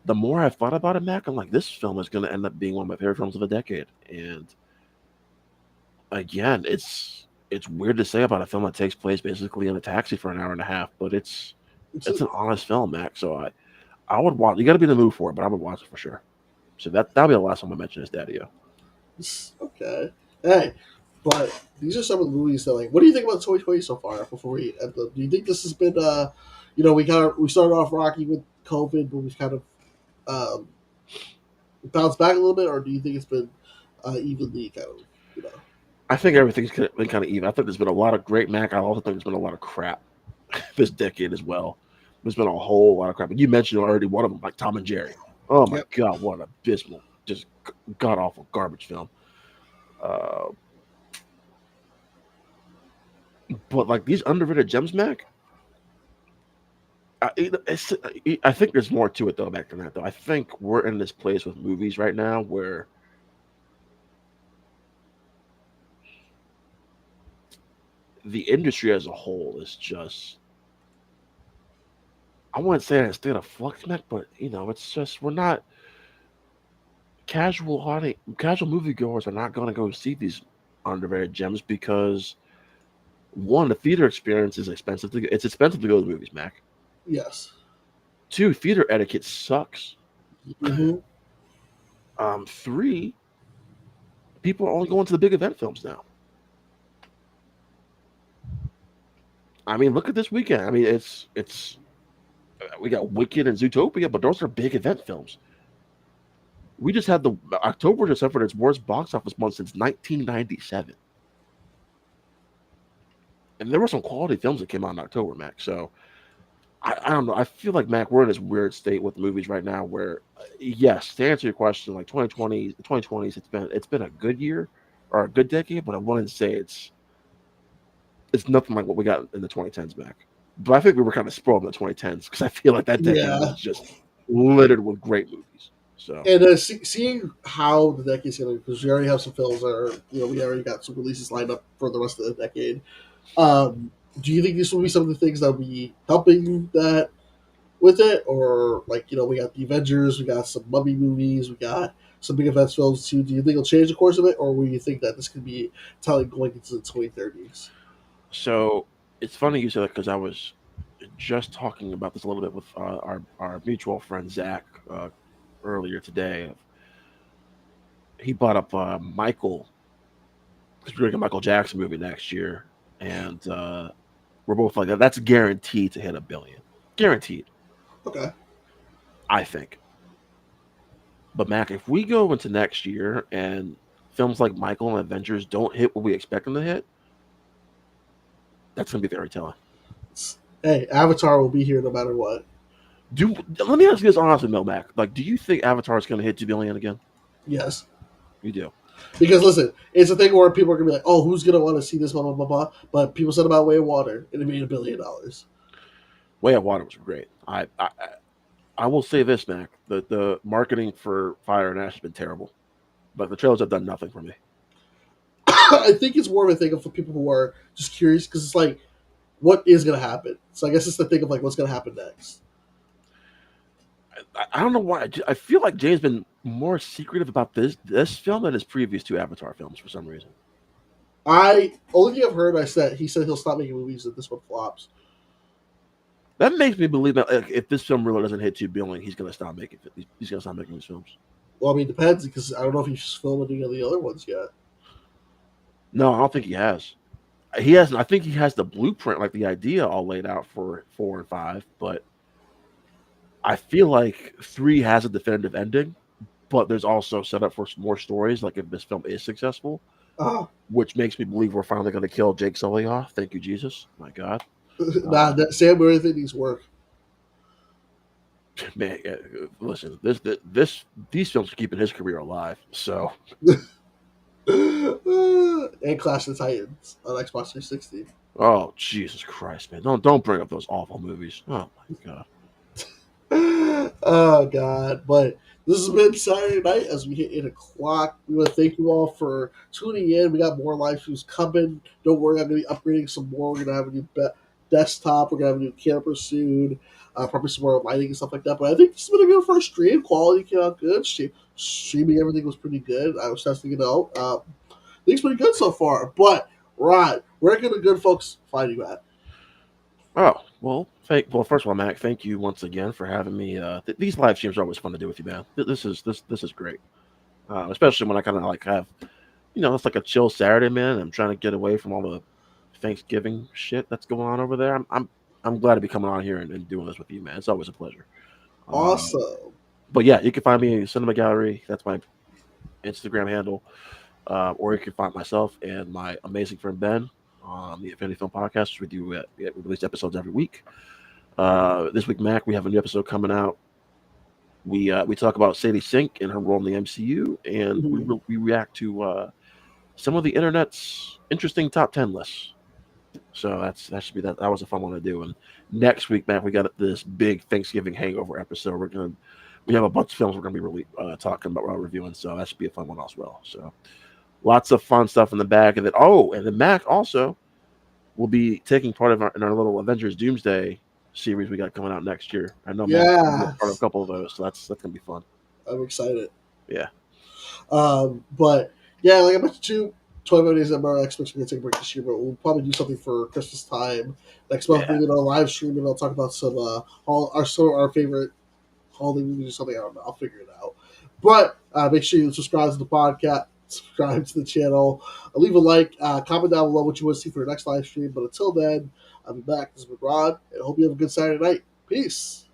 the more I thought about it, Mac, I'm like, this film is going to end up being one of my favorite films of the decade. And again, it's weird to say about a film that takes place basically in a taxi for an hour and a half, but it's an honest film, Mac. So I would watch. You got to be in the mood for it, but I would watch it for sure. So that'll be the last time I mention is Daddy-O. Okay. Hey, but these are some of the movies that, like, what do you think about 2020 so far? Before we end up, do you think this has been, we started off rocky with COVID, but we've kind of bounced back a little bit, or do you think it's been evenly kind of, I think everything's been kind of even. I think there's been a lot of great Mac. I also think there's been a lot of crap this decade as well. There's been a whole lot of crap. And you mentioned already one of them, like Tom and Jerry. Oh my God, what an abysmal, just god awful garbage film. But like these underrated gems, Mac. I think there's more to it though. Back to that though, I think we're in this place with movies right now where the industry as a whole is just. I wouldn't say in a state of flux, Mac, but it's just we're not casual moviegoers are not going to go see these underrated gems because one, the theater experience is expensive. It's expensive to go to the movies, Mac. Yes. Two, theater etiquette sucks. Mm-hmm. Three, people are only going to the big event films now. I mean, look at this weekend. I mean, it's we got Wicked and Zootopia, but those are big event films. We just had the October just suffered its worst box office month since 1997. And there were some quality films that came out in October, Mac. So I don't know. I feel like, Mac, we're in this weird state with movies right now where, yes, to answer your question, like 2020s, it's been a good year or a good decade, but I wouldn't say it's nothing like what we got in the 2010s, Mac. But I think we were kind of spoiled in the 2010s because I feel like that decade was just littered with great movies. So and seeing how the decade's going to, because we already have some films that are, we already got some releases lined up for the rest of the decade. Do you think this will be some of the things that will be helping that with it, or like we got the Avengers, we got some Mummy movies, we got some big events films too? Do you think it'll change the course of it, or will you think that this could be telling going into the 2030s? So it's funny you said that because I was just talking about this a little bit with our mutual friend Zach earlier today. He brought up Michael, because we're doing a Michael Jackson movie next year, and we're both like, that's guaranteed to hit $1 billion, guaranteed. Okay, I think. But Mac, if we go into next year and films like Michael and Avengers don't hit what we expect them to hit, that's gonna be very telling. Hey, Avatar will be here no matter what. Let me ask you this honestly, Mel Mac. Like, do you think Avatar is gonna hit $2 billion again? Yes. You do. Because listen, it's a thing where people are gonna be like, "Oh, who's gonna want to see this?" Blah blah blah blah. But people said about Way of Water, and it made $1 billion. Way of Water was great. I will say this, Mac. The marketing for Fire and Ash has been terrible, but the trailers have done nothing for me. I think it's more of a thing for people who are just curious, because it's like, what is gonna happen? So I guess it's the thing of like, what's gonna happen next. I don't know why. I feel like Jay's been more secretive about this film than his previous two Avatar films for some reason. Only thing I've heard, he said he'll stop making movies if this one flops. That makes me believe that if this film really doesn't hit $2 billion, he's gonna stop making these films. Well, I mean, it depends, because I don't know if he's filming any of the other ones yet. No, I don't think he has. He hasn't. I think he has the blueprint, like the idea, all laid out for 4 and 5. But I feel like 3 has a definitive ending. But there's also set up for some more stories. Like if this film is successful, Oh, which makes me believe we're finally going to kill Jake Sully off. Thank you, Jesus. My God. nah, Sam Worthington needs work. Man, listen, these films are keeping his career alive. So, And Clash of the Titans on Xbox 360. oh Jesus Christ, man, don't bring up those awful movies. Oh my God. Oh God! But this has been Saturday night as we hit 8 o'clock. We want to thank you all for tuning in. We got more live streams coming. Don't worry, I'm going to be upgrading some more. We're going to have a new desktop. We're going to have a new camera soon. Probably some more lighting and stuff like that. But I think this has been a good first stream. Quality came out good. Streaming everything was pretty good. I was testing it out. Things pretty good so far. But Rod, where can the good folks find you at? Oh well, first of all, Mac, thank you once again for having me. These live streams are always fun to do with you, man. This is great, especially when I kind of like have, it's like a chill Saturday, man. I'm trying to get away from all the Thanksgiving shit that's going on over there. I'm glad to be coming on here and doing this with you, man. It's always a pleasure. Uh, Awesome. but yeah, you can find me in Cinema Gallery. That's my Instagram handle, or you can find myself and my amazing friend Ben on the Infinity Film Podcast. We release episodes every week. This week, Mac, we have a new episode coming out. We talk about Sadie Sink and her role in the MCU, and we react to some of the internet's interesting top 10 lists. So that should be that. That was a fun one to do. And next week, Mac, we got this big Thanksgiving hangover episode. We have a bunch of films we're gonna be really talking about, reviewing. So that should be a fun one as well. So lots of fun stuff in the back of it. Oh, and then Mac also will be taking part in our little Avengers Doomsday series we got coming out next year. I know Mac will be a part of a couple of those, so that's gonna be fun. I'm excited. Yeah. But yeah, like I mentioned too, 25 Days at Marvel Xbox, we're going to take a break this year, but we'll probably do something for Christmas time. Next month, Yeah. we're going to live stream and I'll talk about some our favorite holiday movies or something. I don't know. I'll figure it out. But make sure you subscribe to the podcast, subscribe to the channel, leave a like, comment down below what you want to see for the next live stream. But until then, I'll be back. This is McRod, and I hope you have a good Saturday night. Peace.